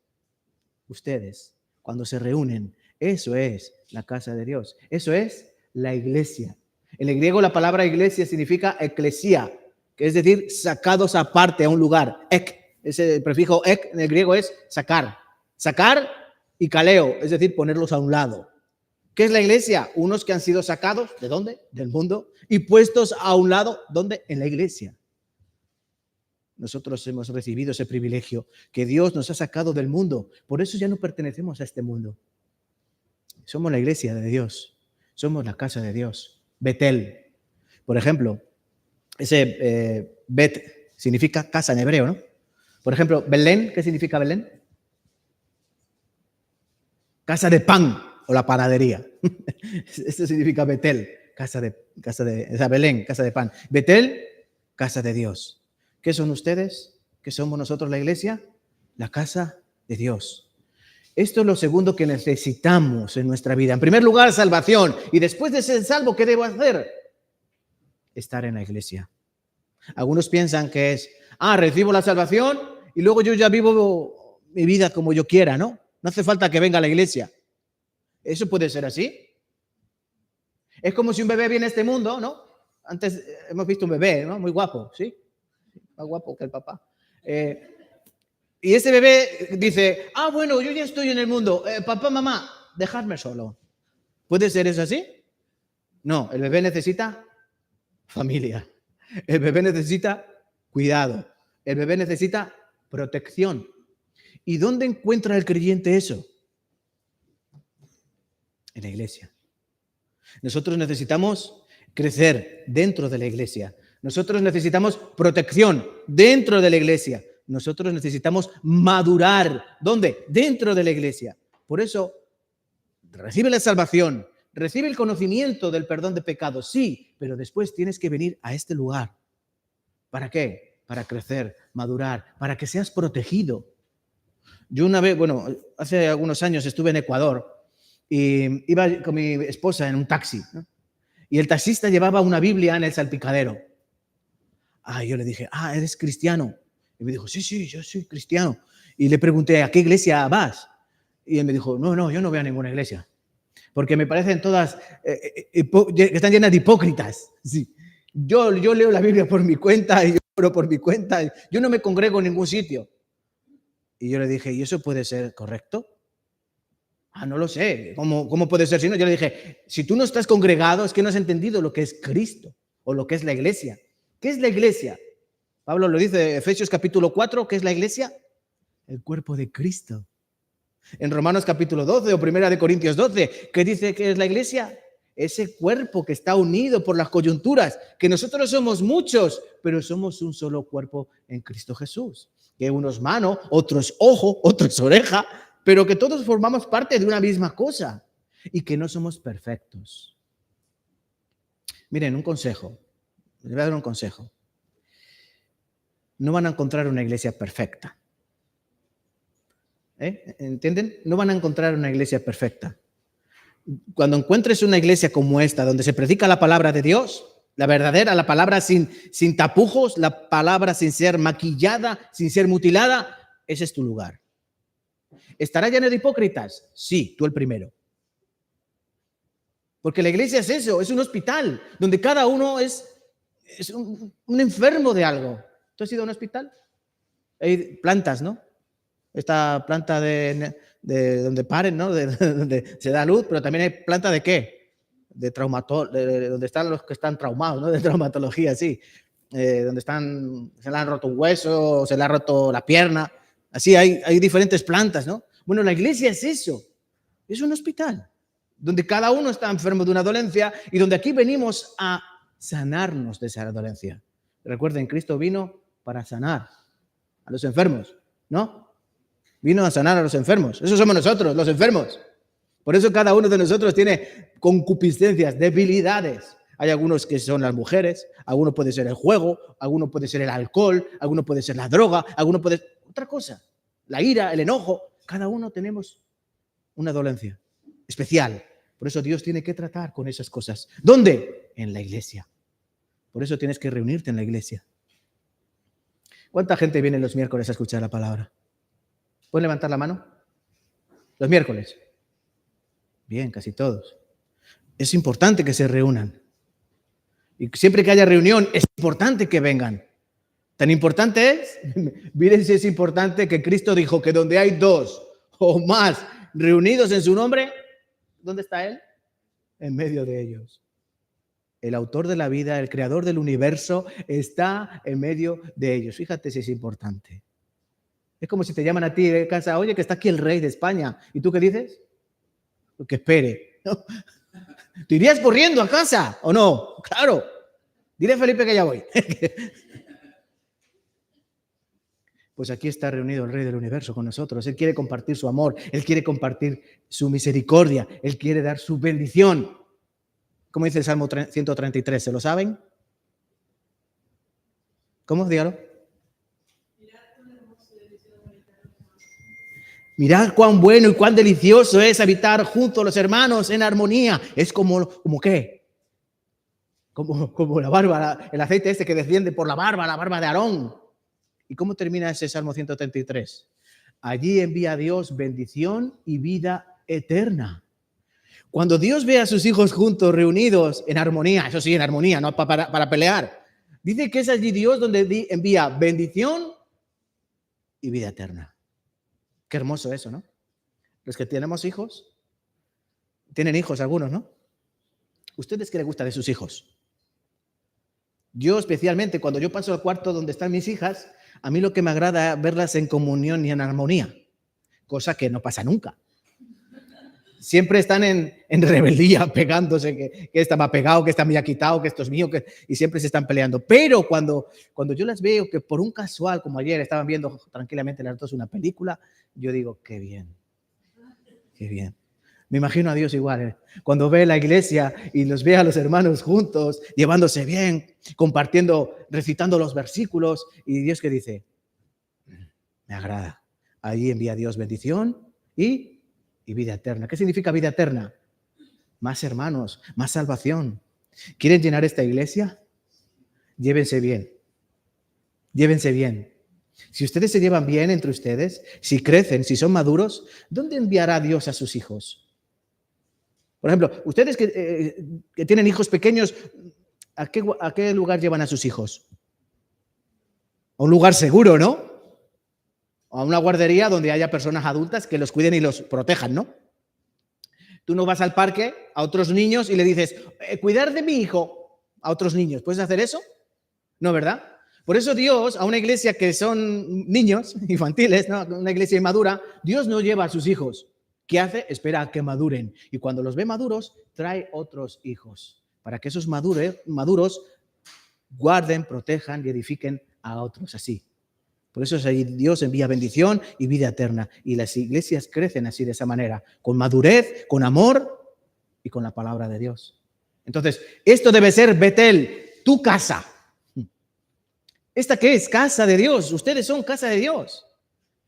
ustedes, cuando se reúnen. Eso es la casa de Dios. Eso es la iglesia. En el griego la palabra iglesia significa eclesia, que es decir, sacados aparte a un lugar. Ek, ese prefijo ek en el griego es sacar. Sacar y kaleo, es decir, ponerlos a un lado. ¿Qué es la iglesia? Unos que han sido sacados, ¿de dónde? Del mundo, y puestos a un lado, ¿dónde? En la iglesia. Nosotros hemos recibido ese privilegio que Dios nos ha sacado del mundo. Por eso ya no pertenecemos a este mundo. Somos la iglesia de Dios. Somos la casa de Dios. Betel. Por ejemplo, ese Bet significa casa en hebreo, ¿no? Por ejemplo, Belén, ¿qué significa Belén? Casa de pan o la panadería. Esto significa Betel, Belén, casa de pan. Betel, casa de Dios. ¿Qué son ustedes? ¿Qué somos nosotros la iglesia? La casa de Dios. Esto es lo segundo que necesitamos en nuestra vida. En primer lugar, salvación. Y después de ser salvo, ¿qué debo hacer? Estar en la iglesia. Algunos piensan que es, recibo la salvación y luego yo ya vivo mi vida como yo quiera, ¿no? No hace falta que venga a la iglesia. ¿Eso puede ser así? Es como si un bebé viene a este mundo, ¿no? Antes hemos visto un bebé, ¿no? Muy guapo, ¿sí? Más guapo que el papá. Y ese bebé dice, bueno, yo ya estoy en el mundo. Papá, mamá, dejadme solo. ¿Puede ser eso así? No, el bebé necesita familia. El bebé necesita cuidado. El bebé necesita protección. ¿Y dónde encuentra el creyente eso? En la iglesia. Nosotros necesitamos crecer dentro de la iglesia. Nosotros necesitamos protección dentro de la iglesia. Nosotros necesitamos madurar. ¿Dónde? Dentro de la iglesia. Por eso, recibe la salvación, recibe el conocimiento del perdón de pecados, sí, pero después tienes que venir a este lugar. ¿Para qué? Para crecer, madurar, para que seas protegido. Yo una vez, hace algunos años estuve en Ecuador y iba con mi esposa en un taxi, ¿no? Y el taxista llevaba una Biblia en el salpicadero. Yo le dije, ¿eres cristiano? Y me dijo, sí, yo soy cristiano. Y le pregunté, ¿a qué iglesia vas? Y él me dijo, no, yo no voy a ninguna iglesia. Porque me parecen todas, están llenas de hipócritas. Sí. Yo leo la Biblia por mi cuenta y yo oro por mi cuenta. Yo no me congrego en ningún sitio. Y yo le dije, ¿y eso puede ser correcto? Ah, no lo sé. ¿Cómo puede ser si no? Yo le dije, si tú no estás congregado es que no has entendido lo que es Cristo o lo que es la iglesia. ¿Qué es la iglesia? Pablo lo dice en Efesios capítulo 4, ¿qué es la iglesia? El cuerpo de Cristo. En Romanos capítulo 12 o Primera de Corintios 12, ¿qué dice que es la iglesia? Ese cuerpo que está unido por las coyunturas, que nosotros somos muchos, pero somos un solo cuerpo en Cristo Jesús. Que unos mano, otros ojo, otros oreja, pero que todos formamos parte de una misma cosa y que no somos perfectos. Miren, un consejo. Les voy a dar un consejo. No van a encontrar una iglesia perfecta. ¿Entienden? No van a encontrar una iglesia perfecta. Cuando encuentres una iglesia como esta, donde se predica la palabra de Dios, la verdadera, la palabra sin tapujos, la palabra sin ser maquillada, sin ser mutilada, ese es tu lugar. ¿Estará lleno de hipócritas? Sí, tú el primero. Porque la iglesia es eso, es un hospital, donde cada uno es un enfermo de algo. ¿Tú has ido a un hospital? Hay plantas, ¿no? Esta planta de donde paren, ¿no? Donde se da luz, pero también hay planta de ¿qué? De donde están los que están traumados, ¿no? De traumatología, sí. Donde se le han roto un hueso, se le ha roto la pierna. Así hay diferentes plantas, ¿no? Bueno, la iglesia es eso. Es un hospital donde cada uno está enfermo de una dolencia y donde aquí venimos a sanarnos de esa dolencia. Recuerden, Cristo vino para sanar a los enfermos, ¿no? Vino a sanar a los enfermos. Eso somos nosotros, los enfermos. Por eso cada uno de nosotros tiene concupiscencias, debilidades. Hay algunos que son las mujeres, alguno puede ser el juego, alguno puede ser el alcohol, alguno puede ser la droga, alguno puede ser otra cosa. La ira, el enojo. Cada uno tenemos una dolencia especial. Por eso Dios tiene que tratar con esas cosas. ¿Dónde? En la iglesia. Por eso tienes que reunirte en la iglesia. ¿Cuánta gente viene los miércoles a escuchar la palabra? ¿Pueden levantar la mano? Los miércoles. Bien, casi todos. Es importante que se reúnan. Y siempre que haya reunión, es importante que vengan. Tan importante es, miren si es importante que Cristo dijo que donde hay dos o más reunidos en su nombre, ¿dónde está Él? En medio de ellos. El autor de la vida, el creador del universo, está en medio de ellos. Fíjate si es importante. Es como si te llaman a ti de casa, oye, que está aquí el rey de España. ¿Y tú qué dices? Que espere. ¿No? ¿Te irías corriendo a casa o no? Claro. Dile a Felipe que ya voy. Pues aquí está reunido el rey del universo con nosotros. Él quiere compartir su amor, Él quiere compartir su misericordia, Él quiere dar su bendición. ¿Cómo dice el Salmo 133? ¿Se lo saben? ¿Cómo? Dígalo. Mirad cuán bueno y cuán delicioso es habitar junto a los hermanos en armonía. Es como ¿qué? Como la barba, el aceite este que desciende por la barba de Aarón. ¿Y cómo termina ese Salmo 133? Allí envía Dios bendición y vida eterna. Cuando Dios ve a sus hijos juntos, reunidos en armonía, eso sí, en armonía, no para pelear, dice que es allí Dios donde envía bendición y vida eterna. Qué hermoso eso, ¿no? Los que tenemos hijos, tienen hijos algunos, ¿no? ¿Ustedes qué les gusta de sus hijos? Yo especialmente, cuando yo paso al cuarto donde están mis hijas, a mí lo que me agrada es verlas en comunión y en armonía, cosa que no pasa nunca. Siempre están en rebeldía, pegándose, que este me ha pegado, que este me ha quitado, que esto es mío, y siempre se están peleando. Pero cuando yo las veo que por un casual, como ayer, estaban viendo tranquilamente las dos una película, yo digo, qué bien, qué bien. Me imagino a Dios igual, ¿eh? Cuando ve la iglesia y los ve a los hermanos juntos, llevándose bien, compartiendo, recitando los versículos, y Dios que dice, me agrada. Ahí envía Dios bendición y vida eterna. ¿Qué significa vida eterna? Más hermanos, más salvación. ¿Quieren llenar esta iglesia? Llévense bien. Llévense bien. Si ustedes se llevan bien entre ustedes, si crecen, si son maduros, ¿dónde enviará Dios a sus hijos? Por ejemplo, ustedes que tienen hijos pequeños, ¿A qué lugar llevan a sus hijos? A un lugar seguro, ¿no? A una guardería donde haya personas adultas que los cuiden y los protejan, ¿no? Tú no vas al parque a otros niños y le dices, cuidar de mi hijo a otros niños. ¿Puedes hacer eso? No, ¿verdad? Por eso Dios, a una iglesia que son niños infantiles, ¿no? Una iglesia inmadura, Dios no lleva a sus hijos. ¿Qué hace? Espera a que maduren. Y cuando los ve maduros, trae otros hijos. Para que esos maduros guarden, protejan y edifiquen a otros así. Por eso Dios envía bendición y vida eterna. Y las iglesias crecen así, de esa manera, con madurez, con amor y con la palabra de Dios. Entonces, esto debe ser Betel, tu casa. ¿Esta qué es? Casa de Dios. Ustedes son casa de Dios.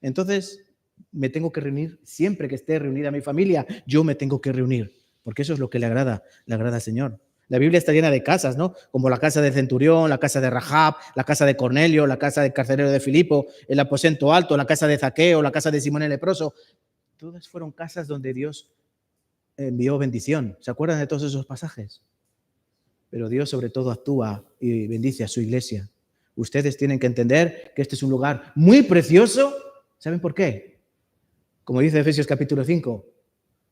Entonces, me tengo que reunir. Siempre que esté reunida mi familia, yo me tengo que reunir. Porque eso es lo que le agrada al Señor. La Biblia está llena de casas, ¿no? Como la casa del centurión, la casa de Rahab, la casa de Cornelio, la casa del carcelero de Filipo, el aposento alto, la casa de Zaqueo, la casa de Simón el leproso. Todas fueron casas donde Dios envió bendición. ¿Se acuerdan de todos esos pasajes? Pero Dios sobre todo actúa y bendice a su iglesia. Ustedes tienen que entender que este es un lugar muy precioso. ¿Saben por qué? Como dice Efesios capítulo 5,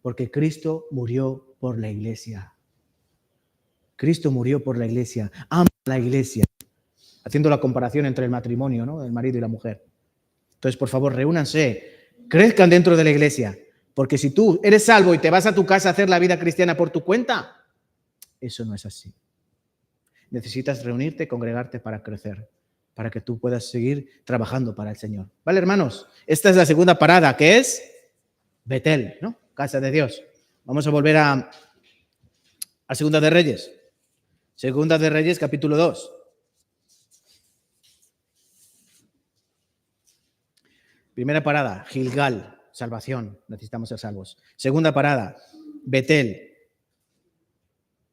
porque Cristo murió por la iglesia. Cristo murió por la iglesia, ama a la iglesia, haciendo la comparación entre el matrimonio, ¿no? El marido y la mujer. Entonces, por favor, reúnanse, crezcan dentro de la iglesia, porque si tú eres salvo y te vas a tu casa a hacer la vida cristiana por tu cuenta, eso no es así. Necesitas reunirte, congregarte para crecer, para que tú puedas seguir trabajando para el Señor. ¿Vale, hermanos? Esta es la segunda parada, que es Betel, ¿no? Casa de Dios. Vamos a volver a Segunda de Reyes. Segunda de Reyes, capítulo 2. Primera parada, Gilgal, salvación, necesitamos ser salvos. Segunda parada, Betel.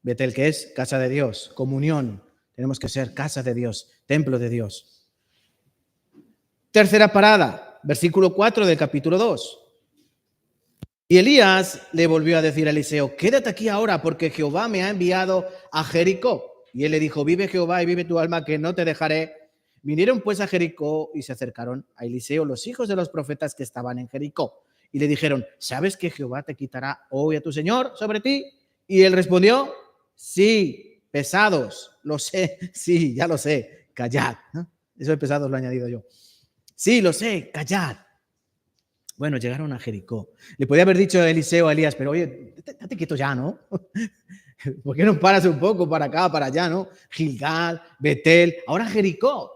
Betel, que es casa de Dios, comunión. Tenemos que ser casa de Dios, templo de Dios. Tercera parada, versículo 4 del capítulo 2. Y Elías le volvió a decir a Eliseo, quédate aquí ahora porque Jehová me ha enviado a Jericó. Y él le dijo, vive Jehová y vive tu alma que no te dejaré. Vinieron pues a Jericó y se acercaron a Eliseo los hijos de los profetas que estaban en Jericó. Y le dijeron, ¿sabes que Jehová te quitará hoy a tu Señor sobre ti? Y él respondió, sí, pesados, lo sé, sí, ya lo sé, callad. ¿No? Eso de pesados lo he añadido yo. Sí, lo sé, callad. Bueno, llegaron a Jericó. Le podía haber dicho Eliseo a Elías, pero oye, date quieto ya, ¿no? ¿Por qué no paras un poco para acá, para allá, no? Gilgal, Betel, ahora Jericó.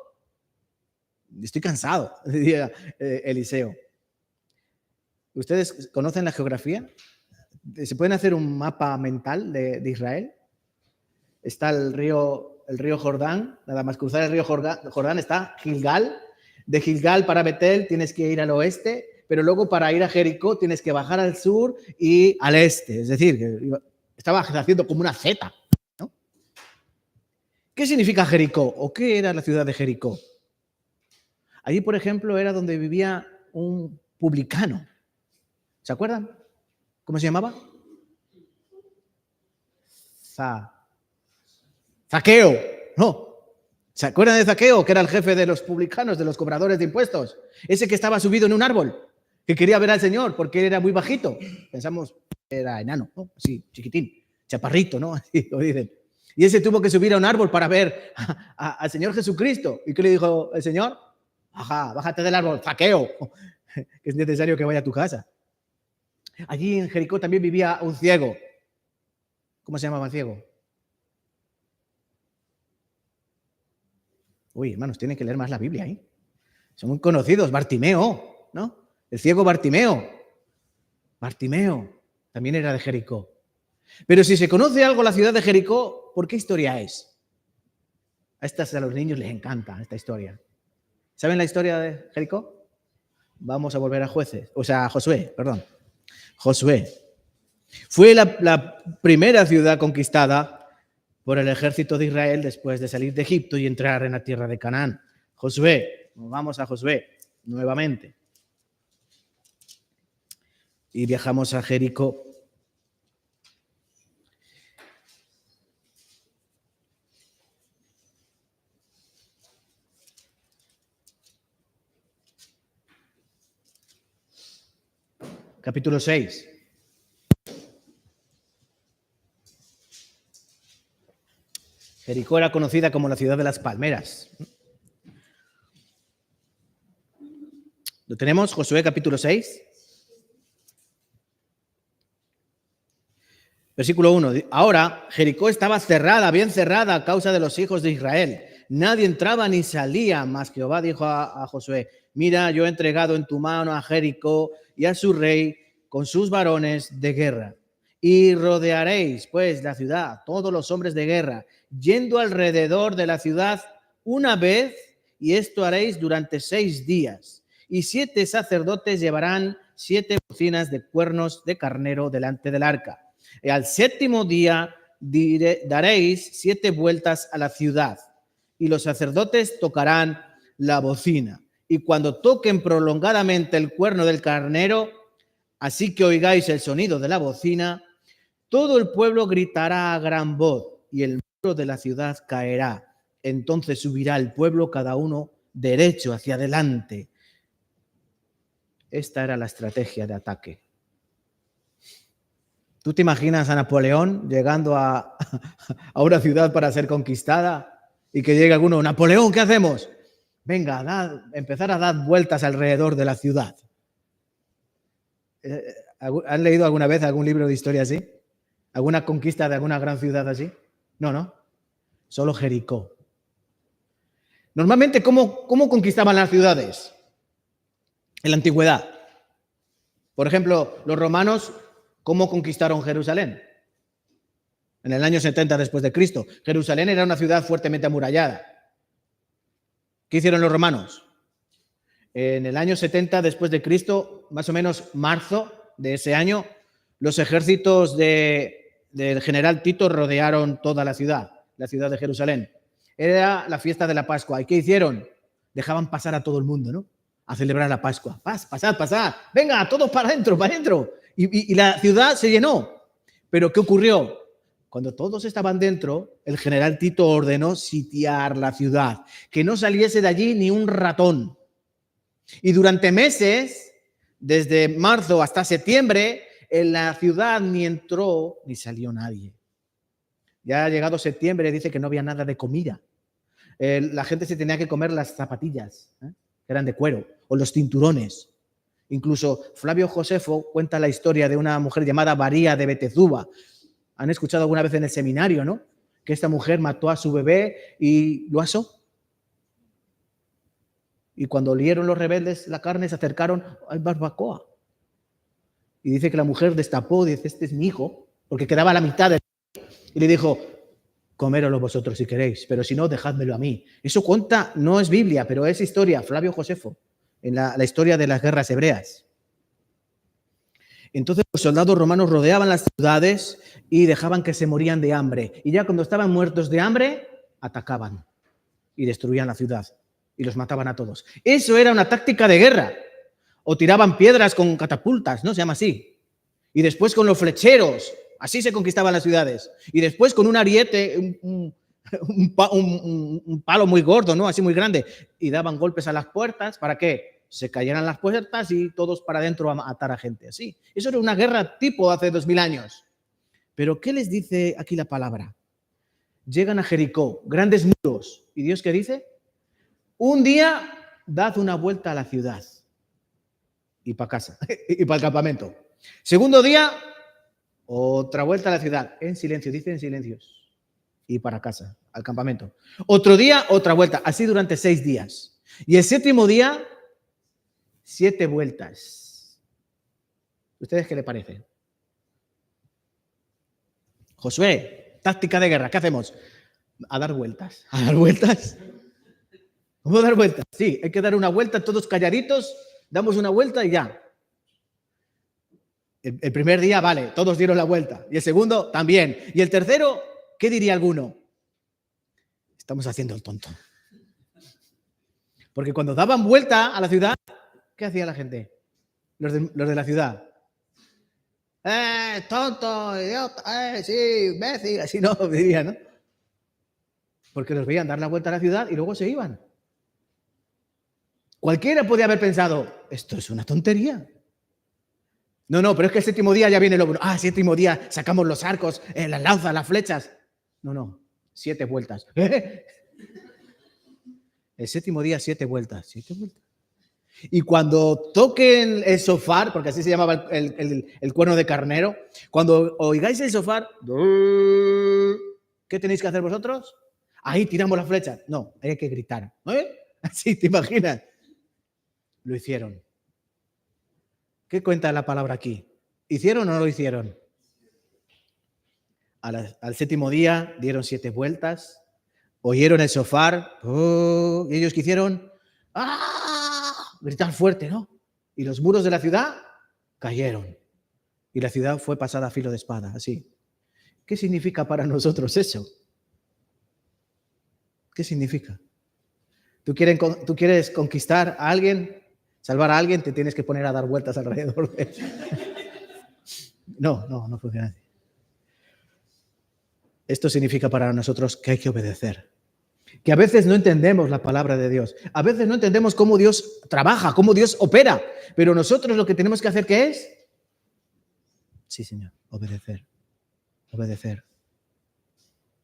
Estoy cansado, decía Eliseo. ¿Ustedes conocen la geografía? ¿Se pueden hacer un mapa mental de Israel? Está el río Jordán, nada más cruzar el río Jordán está Gilgal. De Gilgal para Betel tienes que ir al oeste, pero luego para ir a Jericó tienes que bajar al sur y al este. Es decir, que estaba haciendo como una Z, ¿no? ¿Qué significa Jericó? ¿O qué era la ciudad de Jericó? Allí, por ejemplo, era donde vivía un publicano. ¿Se acuerdan? ¿Cómo se llamaba? Zaqueo. No. ¿Se acuerdan de Zaqueo, que era el jefe de los publicanos, de los cobradores de impuestos? Ese que estaba subido en un árbol, que quería ver al Señor porque él era muy bajito. Pensamos que era enano, ¿no? Así, chiquitín, chaparrito, ¿no? Así lo dicen. Y ese tuvo que subir a un árbol para ver al Señor Jesucristo. ¿Y qué le dijo el Señor? Ajá, bájate del árbol, Zaqueo, que es necesario que vaya a tu casa. Allí en Jericó también vivía un ciego. ¿Cómo se llamaba el ciego? Uy, hermanos, tienen que leer más la Biblia, ¿eh? Son muy conocidos. Bartimeo, ¿no? El ciego Bartimeo. Bartimeo también era de Jericó. Pero si se conoce algo la ciudad de Jericó, ¿por qué historia es? A los niños les encanta esta historia. ¿Saben la historia de Jericó? Vamos a volver a Josué, perdón. Josué. Fue la primera ciudad conquistada por el ejército de Israel después de salir de Egipto y entrar en la tierra de Canaán. Josué, vamos a Josué nuevamente. Y viajamos a Jericó. capítulo 6. Jericó era conocida como la ciudad de las palmeras. ¿Lo tenemos? Josué capítulo 6. Versículo 1. Ahora Jericó estaba cerrada, bien cerrada a causa de los hijos de Israel. Nadie entraba ni salía, mas Jehová dijo a Josué: mira, yo he entregado en tu mano a Jericó y a su rey con sus varones de guerra. Y rodearéis pues la ciudad, todos los hombres de guerra, yendo alrededor de la ciudad una vez, y esto haréis durante 6 días. Y 7 sacerdotes llevarán 7 bocinas de cuernos de carnero delante del arca. Y al 7º día daréis 7 vueltas a la ciudad, y los sacerdotes tocarán la bocina. Y cuando toquen prolongadamente el cuerno del carnero, así que oigáis el sonido de la bocina, todo el pueblo gritará a gran voz, y el muro de la ciudad caerá. Entonces subirá el pueblo, cada uno derecho hacia adelante. Esta era la estrategia de ataque. ¿Tú te imaginas a Napoleón llegando a una ciudad para ser conquistada y que llegue alguno: Napoleón, ¿qué hacemos? Venga, empezar a dar vueltas alrededor de la ciudad. ¿Han leído alguna vez algún libro de historia así? ¿Alguna conquista de alguna gran ciudad así? No. Solo Jericó. Normalmente, ¿cómo conquistaban las ciudades en la antigüedad? Por ejemplo, los romanos, ¿cómo conquistaron Jerusalén? En el año 70 después de Cristo. Jerusalén era una ciudad fuertemente amurallada. ¿Qué hicieron los romanos? En el año 70 después de Cristo, más o menos marzo de ese año, los ejércitos del general Tito rodearon toda la ciudad de Jerusalén. Era la fiesta de la Pascua. ¿Y qué hicieron? Dejaban pasar a todo el mundo, ¿no? A celebrar la Pascua. Pasad. Venga, todos para adentro. Y la ciudad se llenó. Pero ¿qué ocurrió? Cuando todos estaban dentro, el general Tito ordenó sitiar la ciudad, que no saliese de allí ni un ratón. Y durante meses, desde marzo hasta septiembre, en la ciudad ni entró ni salió nadie. Ya ha llegado septiembre, dice que no había nada de comida. La gente se tenía que comer las zapatillas, que eran de cuero, o los cinturones. Incluso Flavio Josefo cuenta la historia de una mujer llamada María de Betezuba. Han escuchado alguna vez en el seminario, ¿no? Que esta mujer mató a su bebé y lo asó. Y cuando olieron los rebeldes la carne, se acercaron: ¡ay, barbacoa! Y dice que la mujer destapó, dice: este es mi hijo, porque quedaba la mitad de... Y le dijo: coméroslo vosotros si queréis, pero si no, dejádmelo a mí. Eso cuenta, no es Biblia, pero es historia, Flavio Josefo, en la historia de las guerras hebreas. Entonces los soldados romanos rodeaban las ciudades y dejaban que se morían de hambre. Y ya cuando estaban muertos de hambre, atacaban y destruían la ciudad y los mataban a todos. Eso era una táctica de guerra. O tiraban piedras con catapultas, ¿no? Se llama así. Y después con los flecheros. Así se conquistaban las ciudades. Y después con un ariete, un palo muy gordo, ¿no? Así muy grande. Y daban golpes a las puertas. ¿Para qué? Se cayeran las puertas y todos para adentro a matar a gente. Así. Eso era una guerra tipo hace 2000 años. Pero ¿qué les dice aquí la palabra? Llegan a Jericó, grandes muros. ¿Y Dios qué dice? Un día dad una vuelta a la ciudad. Y para casa. Y para el campamento. Segundo día, otra vuelta a la ciudad. En silencio, dice en silencios. Y para casa, al campamento. Otro día, otra vuelta. Así durante 6 días. Y el 7º día, 7 vueltas. ¿Ustedes qué le parece? Josué, táctica de guerra, ¿qué hacemos? A dar vueltas. ¿A dar vueltas? ¿Cómo dar vueltas? Sí, hay que dar una vuelta, todos calladitos, damos una vuelta y ya. El primer día, vale, todos dieron la vuelta. Y el segundo, también. Y el tercero, ¿qué diría alguno? Estamos haciendo el tonto. Porque cuando daban vuelta a la ciudad, ¿qué hacía la gente? Los de la ciudad. Tonto, idiota, sí, imbécil, así no, diría, ¿no? Porque los veían dar la vuelta a la ciudad y luego se iban. Cualquiera podía haber pensado, esto es una tontería. No, pero es que el séptimo día ya viene lo bueno. El séptimo día sacamos los arcos, las lanzas, las flechas. No, 7 vueltas. El séptimo día, 7 vueltas. 7 vueltas. Y cuando toquen el shofar, porque así se llamaba el cuerno de carnero, cuando oigáis el shofar, ¿qué tenéis que hacer vosotros? Ahí tiramos las flechas. No, hay que gritar. Así, ¿te imaginas? Lo hicieron. ¿Qué cuenta la palabra aquí? ¿Hicieron o no lo hicieron? Al séptimo día dieron 7 vueltas, oyeron el shofar, y ellos ¿qué hicieron? Gritar fuerte, ¿no? Y los muros de la ciudad cayeron. Y la ciudad fue pasada a filo de espada, así. ¿Qué significa para nosotros eso? ¿Qué significa? ¿Tú quieres conquistar a alguien, salvar a alguien, te tienes que poner a dar vueltas alrededor de... No funciona así. Esto significa para nosotros que hay que obedecer. Que a veces no entendemos la palabra de Dios. A veces no entendemos cómo Dios trabaja, cómo Dios opera. Pero nosotros lo que tenemos que hacer, ¿qué es? Sí, Señor, obedecer. Obedecer.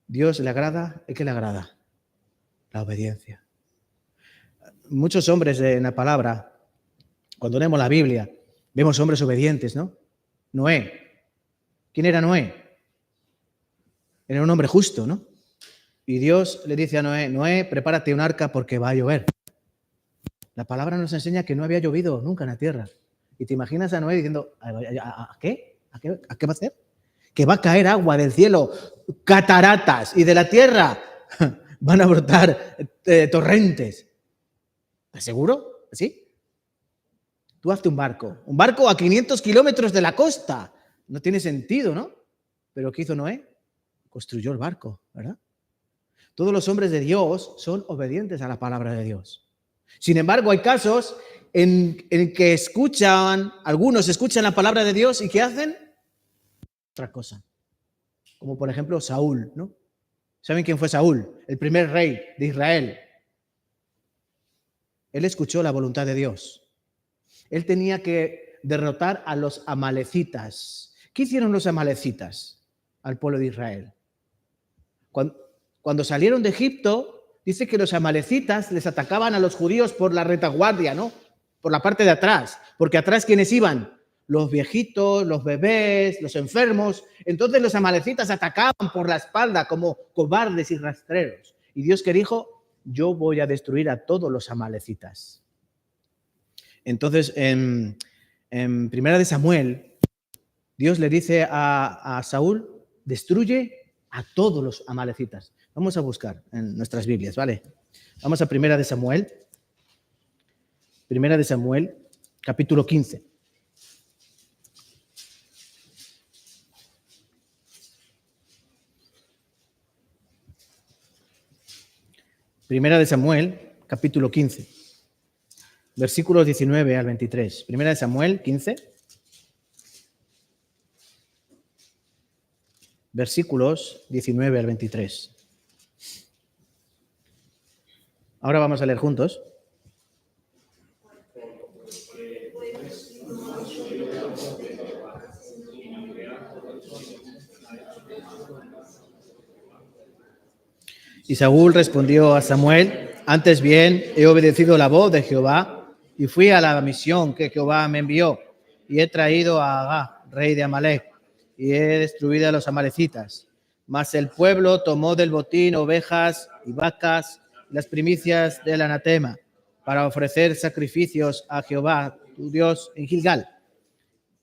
¿Dios le agrada? ¿Qué le agrada? La obediencia. Muchos hombres en la palabra, cuando leemos la Biblia, vemos hombres obedientes, ¿no? Noé. ¿Quién era Noé? Era un hombre justo, ¿no? Y Dios le dice a Noé, Noé, prepárate un arca porque va a llover. La palabra nos enseña que no había llovido nunca en la tierra. Y te imaginas a Noé diciendo, ¿a qué? ¿A qué va a hacer? Que va a caer agua del cielo, cataratas, y de la tierra van a brotar torrentes. ¿Estás seguro? ¿Sí? Tú hazte un barco a 500 kilómetros de la costa. No tiene sentido, ¿no? Pero ¿qué hizo Noé? Construyó el barco, ¿verdad? Todos los hombres de Dios son obedientes a la palabra de Dios. Sin embargo, hay casos en que algunos escuchan la palabra de Dios y ¿qué hacen? Otra cosa. Como por ejemplo Saúl, ¿no? ¿Saben quién fue Saúl? El primer rey de Israel. Él escuchó la voluntad de Dios. Él tenía que derrotar a los amalecitas. ¿Qué hicieron los amalecitas al pueblo de Israel? Cuando salieron de Egipto, dice que los amalecitas les atacaban a los judíos por la retaguardia, ¿no? Por la parte de atrás. Porque atrás, ¿quiénes iban? Los viejitos, los bebés, los enfermos. Entonces los amalecitas atacaban por la espalda como cobardes y rastreros. Y Dios que dijo, yo voy a destruir a todos los amalecitas. Entonces, en Primera de Samuel, Dios le dice a Saúl, destruye a todos los amalecitas. Vamos a buscar en nuestras Biblias, ¿vale? Vamos a Primera de Samuel, capítulo 15. Primera de Samuel, capítulo 15, versículos 19 al 23. Primera de Samuel, 15, versículos 19 al 23. Ahora vamos a leer juntos. Y Saúl respondió a Samuel, antes bien he obedecido la voz de Jehová y fui a la misión que Jehová me envió y he traído a Agag, rey de Amalec, y he destruido a los amalecitas. Mas el pueblo tomó del botín ovejas y vacas, las primicias del anatema, para ofrecer sacrificios a Jehová, tu Dios, en Gilgal.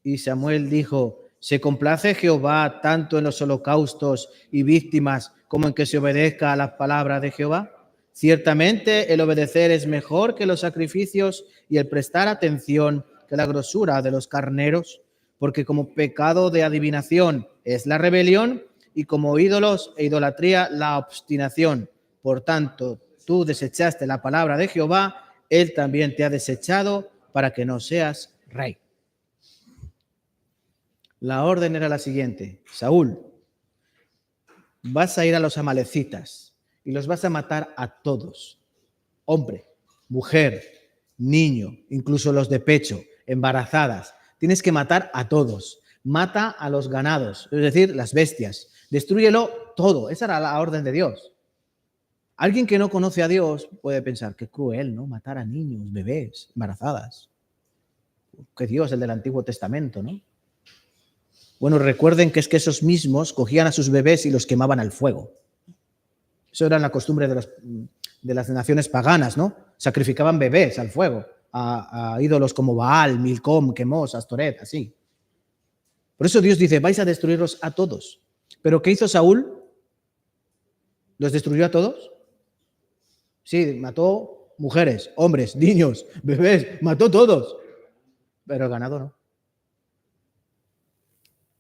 Y Samuel dijo, ¿se complace Jehová tanto en los holocaustos y víctimas como en que se obedezca a las palabras de Jehová? Ciertamente el obedecer es mejor que los sacrificios y el prestar atención que la grosura de los carneros, porque como pecado de adivinación es la rebelión y como ídolos e idolatría la obstinación. Por tanto, tú desechaste la palabra de Jehová, él también te ha desechado para que no seas rey. La orden era la siguiente: Saúl, vas a ir a los amalecitas y los vas a matar a todos, hombre, mujer, niño, incluso los de pecho, embarazadas, tienes que matar a todos. Mata a los ganados, es decir, las bestias. Destrúyelo todo. Esa era la orden de Dios. Alguien que no conoce a Dios puede pensar, qué cruel, ¿no? Matar a niños, bebés, embarazadas. Qué Dios, el del Antiguo Testamento, ¿no? Bueno, recuerden que es que esos mismos cogían a sus bebés y los quemaban al fuego. Eso era la costumbre de las naciones paganas, ¿no? Sacrificaban bebés al fuego a ídolos como Baal, Milcom, Quemos, Astoret, así. Por eso Dios dice, vais a destruirlos a todos. ¿Pero qué hizo Saúl? ¿Los destruyó a todos? Sí, mató mujeres, hombres, niños, bebés, mató todos. Pero el ganado no.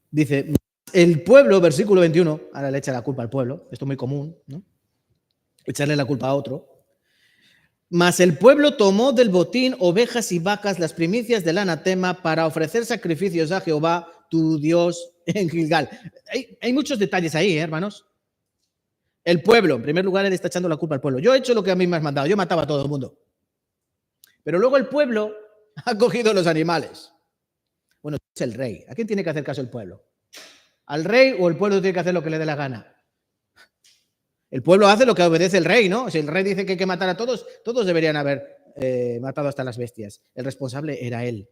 Dice, el pueblo, versículo 21, ahora le echa la culpa al pueblo, esto es muy común, ¿no? Echarle la culpa a otro. Mas el pueblo tomó del botín ovejas y vacas, las primicias del anatema, para ofrecer sacrificios a Jehová, tu Dios, en Gilgal. Hay muchos detalles ahí, hermanos. El pueblo, en primer lugar, él está echando la culpa al pueblo. Yo he hecho lo que a mí me has mandado, yo mataba a todo el mundo. Pero luego el pueblo ha cogido los animales. Bueno, es el rey. ¿A quién tiene que hacer caso el pueblo? ¿Al rey o el pueblo tiene que hacer lo que le dé la gana? El pueblo hace lo que obedece el rey, ¿no? Si el rey dice que hay que matar a todos, todos deberían haber matado hasta las bestias. El responsable era él.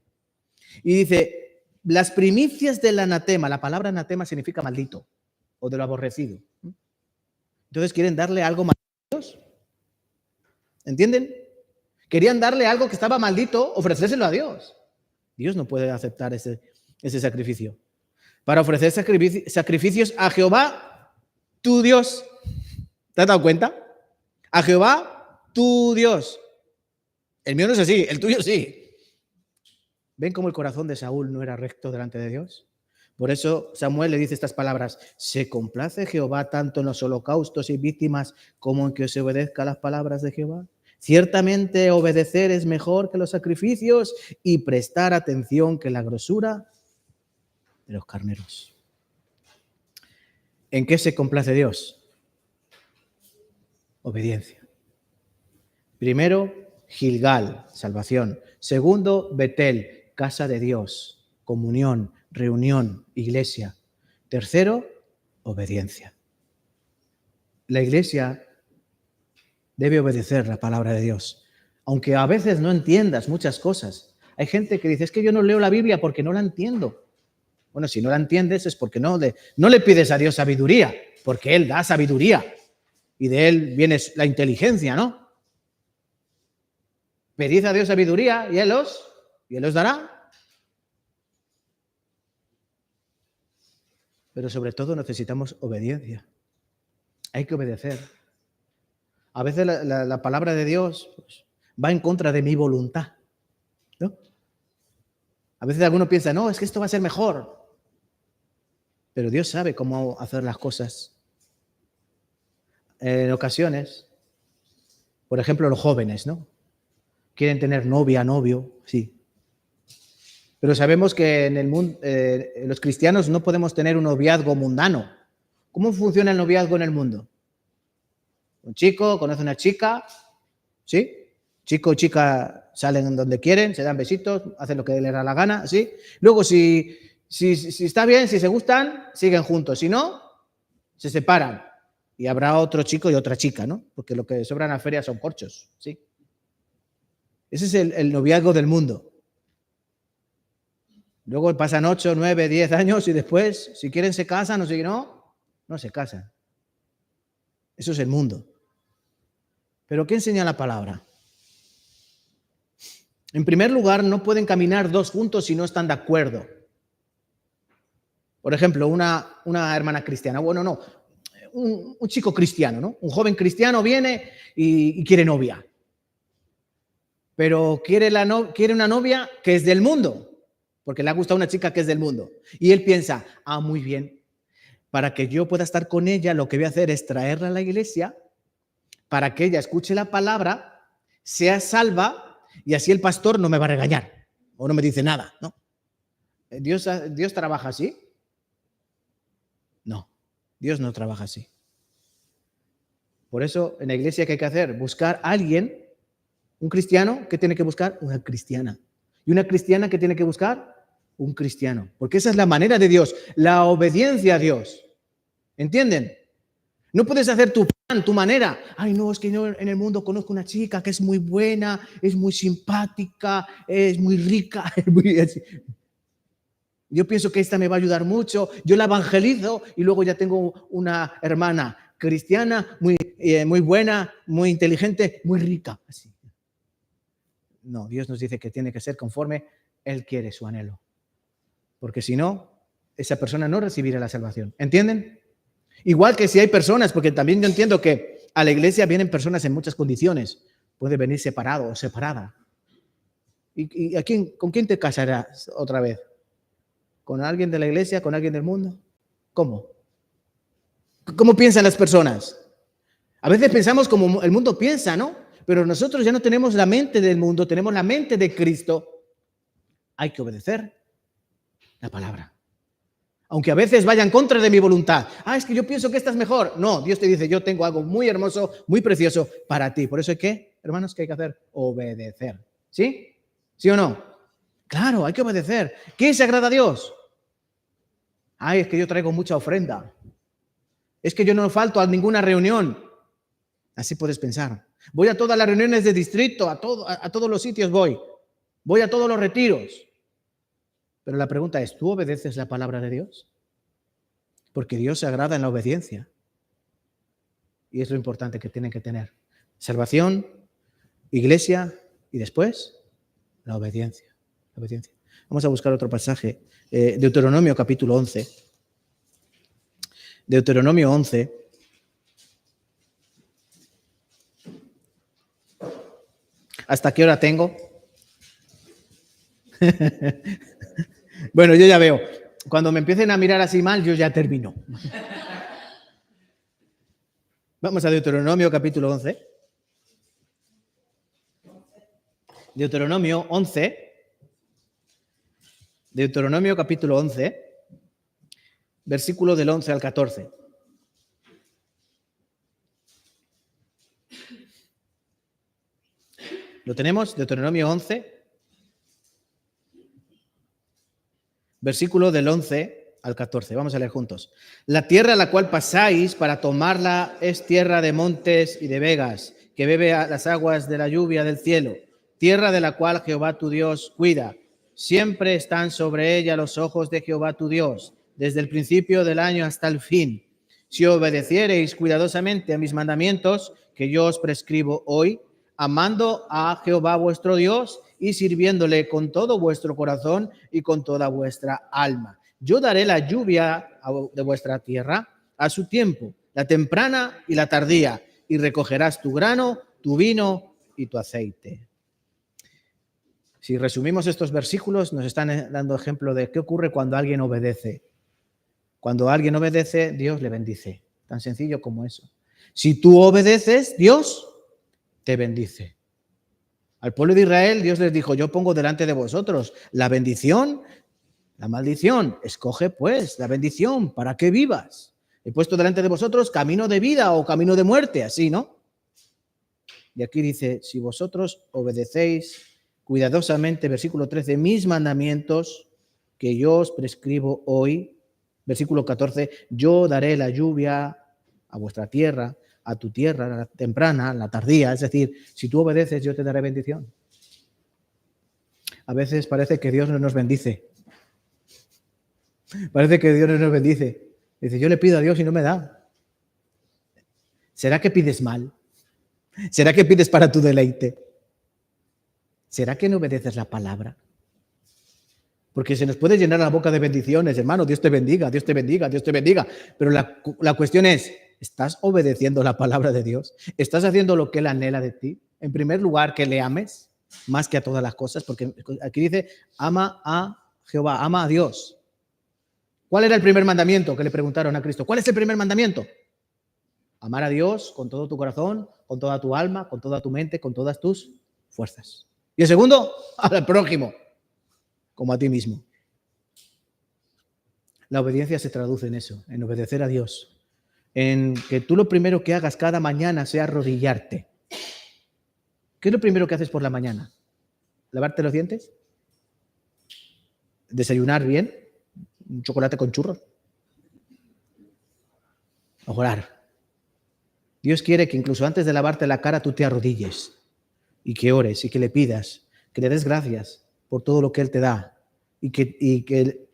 Y dice, las primicias del anatema, la palabra anatema significa maldito o de lo aborrecido. Entonces quieren darle algo maldito a Dios. ¿Entienden? Querían darle algo que estaba maldito, ofrecérselo a Dios. Dios no puede aceptar ese sacrificio. Para ofrecer sacrificios a Jehová, tu Dios. ¿Te has dado cuenta? A Jehová, tu Dios. El mío no es así, el tuyo sí. ¿Ven cómo el corazón de Saúl no era recto delante de Dios? Por eso Samuel le dice estas palabras, ¿se complace Jehová tanto en los holocaustos y víctimas como en que se obedezca las palabras de Jehová? Ciertamente obedecer es mejor que los sacrificios y prestar atención que la grosura de los carneros. ¿En qué se complace Dios? Obediencia. Primero, Gilgal, salvación. Segundo, Betel, casa de Dios, comunión, reunión, iglesia. Tercero, obediencia. La iglesia debe obedecer la palabra de Dios, aunque a veces no entiendas muchas cosas. Hay gente que dice, es que yo no leo la Biblia porque no la entiendo. Bueno, si no la entiendes es porque no le pides a Dios sabiduría, porque Él da sabiduría y de Él viene la inteligencia, ¿no? Pedid a Dios sabiduría y Él os dará. Pero sobre todo necesitamos obediencia. Hay que obedecer. A veces la palabra de Dios pues, va en contra de mi voluntad, ¿no? A veces alguno piensa, no, es que esto va a ser mejor. Pero Dios sabe cómo hacer las cosas. En ocasiones, por ejemplo, los jóvenes, ¿no? Quieren tener novia, novio, sí. Pero sabemos que en el mundo, los cristianos no podemos tener un noviazgo mundano. ¿Cómo funciona el noviazgo en el mundo? Un chico conoce a una chica, ¿sí? Chico y chica salen donde quieren, se dan besitos, hacen lo que les da la gana, ¿sí? Luego, si está bien, si se gustan, siguen juntos. Si no, se separan. Y habrá otro chico y otra chica, ¿no? Porque lo que sobra en la feria son corchos, ¿sí? Ese es el noviazgo del mundo. Luego pasan 8, 9, 10 años y después, si quieren se casan o si no, no se casan. Eso es el mundo. ¿Pero qué enseña la palabra? En primer lugar, no pueden caminar dos juntos si no están de acuerdo. Por ejemplo, una hermana cristiana. Bueno, no, un chico cristiano, ¿no? Un joven cristiano viene y quiere novia. Pero quiere una novia que es del mundo, porque le ha gustado una chica que es del mundo. Y él piensa, muy bien, para que yo pueda estar con ella, lo que voy a hacer es traerla a la iglesia para que ella escuche la palabra, sea salva y así el pastor no me va a regañar o no me dice nada, ¿no? ¿Dios trabaja así? No, Dios no trabaja así. Por eso en la iglesia, ¿qué hay que hacer? Buscar a alguien, un cristiano que tiene que buscar una cristiana. Y una cristiana que tiene que buscar un cristiano, porque esa es la manera de Dios, la obediencia a Dios. ¿Entienden? No puedes hacer tu plan, tu manera. Ay, no, es que yo en el mundo conozco una chica que es muy buena, es muy simpática, es muy rica. Yo pienso que esta me va a ayudar mucho. Yo la evangelizo y luego ya tengo una hermana cristiana muy buena, muy inteligente, muy rica. Así. No, Dios nos dice que tiene que ser conforme Él quiere, su anhelo. Porque si no, esa persona no recibirá la salvación. ¿Entienden? Igual que si hay personas, porque también yo entiendo que a la iglesia vienen personas en muchas condiciones. Puede venir separado o separada. ¿Y con quién te casarás otra vez? ¿Con alguien de la iglesia? ¿Con alguien del mundo? ¿Cómo? ¿Cómo piensan las personas? A veces pensamos como el mundo piensa, ¿no? Pero nosotros ya no tenemos la mente del mundo, tenemos la mente de Cristo. Hay que obedecer la palabra. Aunque a veces vaya en contra de mi voluntad. Es que yo pienso que esta es mejor. No, Dios te dice, yo tengo algo muy hermoso, muy precioso para ti. Por eso hay que, hermanos, ¿qué hay que hacer? Obedecer. ¿Sí? ¿Sí o no? Claro, hay que obedecer. ¿Qué se agrada a Dios? Es que yo traigo mucha ofrenda. Es que yo no falto a ninguna reunión. Así puedes pensar. Voy a todas las reuniones de distrito, a todos los sitios voy. Voy a todos los retiros. Pero la pregunta es, ¿tú obedeces la palabra de Dios? Porque Dios se agrada en la obediencia. Y es lo importante que tienen que tener. Salvación, iglesia y después la obediencia. La obediencia. Vamos a buscar otro pasaje. Deuteronomio capítulo 11. Deuteronomio 11. ¿Hasta qué hora tengo? Bueno, yo ya veo. Cuando me empiecen a mirar así mal, yo ya termino. Vamos a Deuteronomio capítulo 11. Deuteronomio 11. Deuteronomio capítulo 11. Versículo del 11 al 14. ¿Lo tenemos? Deuteronomio 11. Versículo del 11 al 14. Vamos a leer juntos. La tierra a la cual pasáis para tomarla es tierra de montes y de vegas, que bebe a las aguas de la lluvia del cielo. Tierra de la cual Jehová tu Dios cuida. Siempre están sobre ella los ojos de Jehová tu Dios, desde el principio del año hasta el fin. Si obedeciereis cuidadosamente a mis mandamientos, que yo os prescribo hoy, amando a Jehová vuestro Dios y sirviéndole con todo vuestro corazón y con toda vuestra alma. Yo daré la lluvia de vuestra tierra a su tiempo, la temprana y la tardía, y recogerás tu grano, tu vino y tu aceite. Si resumimos estos versículos, nos están dando ejemplo de qué ocurre cuando alguien obedece. Cuando alguien obedece, Dios le bendice. Tan sencillo como eso. Si tú obedeces, Dios te bendice. Al pueblo de Israel, Dios les dijo, yo pongo delante de vosotros la bendición, la maldición. Escoge pues la bendición para que vivas. He puesto delante de vosotros camino de vida o camino de muerte, así, ¿no? Y aquí dice, si vosotros obedecéis cuidadosamente, versículo 13, mis mandamientos que yo os prescribo hoy, versículo 14, yo daré la lluvia a vuestra tierra, a tu tierra, la temprana, la tardía, es decir, si tú obedeces, yo te daré bendición. A veces parece que Dios no nos bendice. Parece que Dios no nos bendice. Dice, yo le pido a Dios y no me da. ¿Será que pides mal? ¿Será que pides para tu deleite? ¿Será que no obedeces la palabra? Porque se nos puede llenar la boca de bendiciones, hermano, Dios te bendiga, Dios te bendiga, Dios te bendiga. Pero la cuestión es, ¿estás obedeciendo la palabra de Dios? ¿Estás haciendo lo que Él anhela de ti? En primer lugar, que le ames más que a todas las cosas, porque aquí dice, ama a Jehová, ama a Dios. ¿Cuál era el primer mandamiento que le preguntaron a Cristo? ¿Cuál es el primer mandamiento? Amar a Dios con todo tu corazón, con toda tu alma, con toda tu mente, con todas tus fuerzas. Y el segundo, al prójimo, como a ti mismo. La obediencia se traduce en eso, en obedecer a Dios. En que tú lo primero que hagas cada mañana sea arrodillarte. ¿Qué es lo primero que haces por la mañana? ¿Lavarte los dientes? desayunar bien, un chocolate con churros, orar. Dios quiere que incluso antes de lavarte la cara tú te arrodilles y que ores y que le pidas, que le des gracias por todo lo que Él te da y que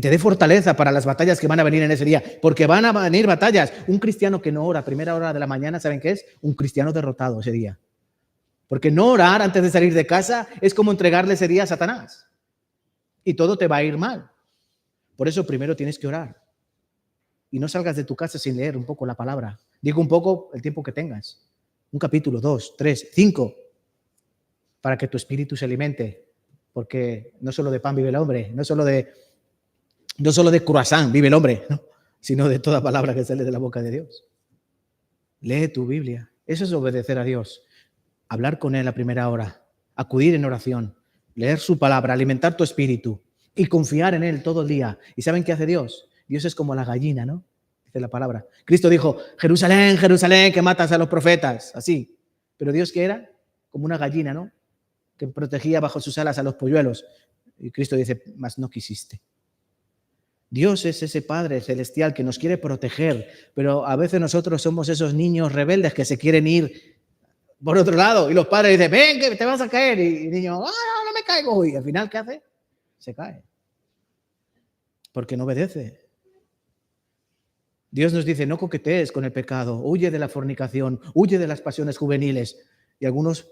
te dé fortaleza para las batallas que van a venir en ese día, porque van a venir batallas. Un cristiano que no ora a primera hora de la mañana, ¿saben qué es? Un cristiano derrotado ese día. Porque no orar antes de salir de casa es como entregarle ese día a Satanás. Y todo te va a ir mal. Por eso primero tienes que orar. Y no salgas de tu casa sin leer un poco la palabra. Digo un poco el tiempo que tengas. Un capítulo, 2, 3, 5. Para que tu espíritu se alimente. Porque no solo de pan vive el hombre. No solo de croissant vive el hombre, ¿no? Sino de toda palabra que sale de la boca de Dios. Lee tu Biblia. Eso es obedecer a Dios. Hablar con Él a primera hora, acudir en oración, leer su palabra, alimentar tu espíritu y confiar en Él todo el día. ¿Y saben qué hace Dios? Dios es como la gallina, ¿no? Dice la palabra. Cristo dijo, Jerusalén, Jerusalén, que matas a los profetas, así. Pero Dios, ¿qué era? Como una gallina, ¿no? Que protegía bajo sus alas a los polluelos. Y Cristo dice, mas no quisiste. Dios es ese Padre celestial que nos quiere proteger, pero a veces nosotros somos esos niños rebeldes que se quieren ir por otro lado, y los padres dicen, ven, que te vas a caer, y el niño, no me caigo, y al final, ¿qué hace? Se cae, porque no obedece. Dios nos dice, no coquetees con el pecado, huye de la fornicación, huye de las pasiones juveniles, y algunos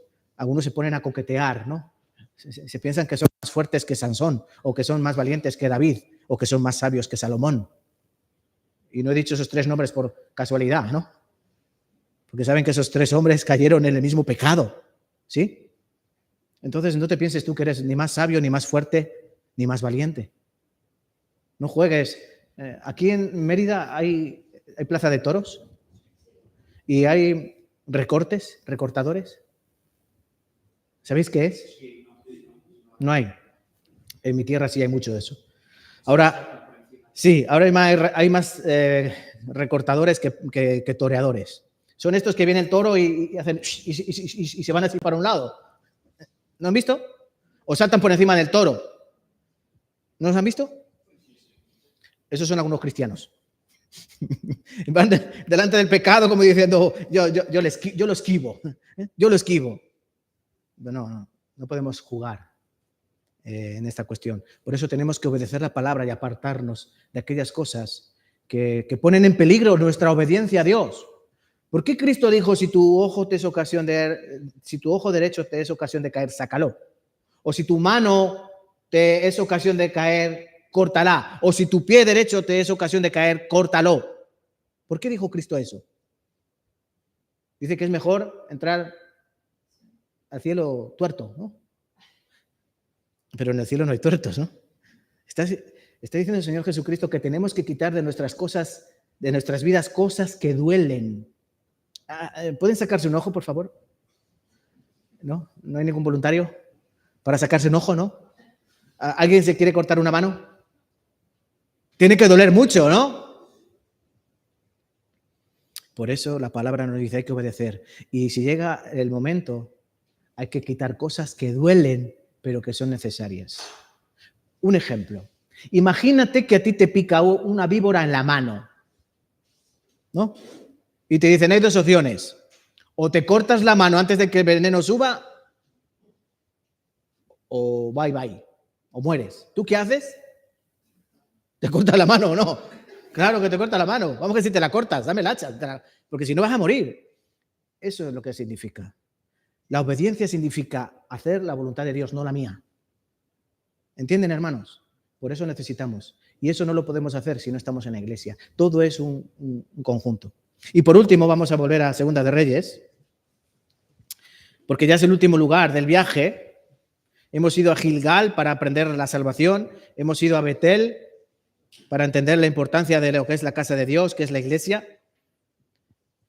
se ponen a coquetear, ¿no? Se piensan que son más fuertes que Sansón, o que son más valientes que David, o que son más sabios que Salomón. Y no he dicho esos 3 nombres por casualidad, ¿no? Porque saben que esos 3 hombres cayeron en el mismo pecado, ¿sí? Entonces no te pienses tú que eres ni más sabio, ni más fuerte, ni más valiente. No juegues. Aquí en Mérida hay plaza de toros y hay recortadores. ¿Sabéis qué es? No hay. En mi tierra sí hay mucho de eso. Ahora, sí, ahora hay más recortadores que toreadores. Son estos que viene el toro y hacen y se van así para un lado. ¿No han visto? O saltan por encima del toro. ¿No los han visto? Esos son algunos cristianos. Van delante del pecado como diciendo, yo lo esquivo. Yo lo esquivo. No podemos jugar en esta cuestión. Por eso tenemos que obedecer la palabra y apartarnos de aquellas cosas que ponen en peligro nuestra obediencia a Dios. ¿Por qué Cristo dijo, si tu ojo derecho te es ocasión de caer, sácalo? O si tu mano te es ocasión de caer, córtala. O si tu pie derecho te es ocasión de caer, córtalo. ¿Por qué dijo Cristo eso? Dice que es mejor entrar al cielo tuerto, ¿no? Pero en el cielo no hay tuertos, ¿no? Está diciendo el Señor Jesucristo que tenemos que quitar de nuestras cosas, de nuestras vidas, cosas que duelen. ¿Pueden sacarse un ojo, por favor? ¿No? ¿No hay ningún voluntario para sacarse un ojo, no? ¿Alguien se quiere cortar una mano? Tiene que doler mucho, ¿no? Por eso la palabra nos dice hay que obedecer. Y si llega el momento, hay que quitar cosas que duelen, pero que son necesarias. Un ejemplo. Imagínate que a ti te pica una víbora en la mano, ¿no? Y te dicen, hay 2 opciones. O te cortas la mano antes de que el veneno suba, o bye, o mueres. ¿Tú qué haces? ¿Te cortas la mano o no? Claro que te corta la mano. Vamos, que si te la cortas, dame el hacha, porque si no vas a morir. Eso es lo que significa. La obediencia significa hacer la voluntad de Dios, no la mía. ¿Entienden, hermanos? Por eso necesitamos. Y eso no lo podemos hacer si no estamos en la iglesia. Todo es un conjunto. Y por último, vamos a volver a Segunda de Reyes, porque ya es el último lugar del viaje. Hemos ido a Gilgal para aprender la salvación. Hemos ido a Betel para entender la importancia de lo que es la casa de Dios, que es la iglesia.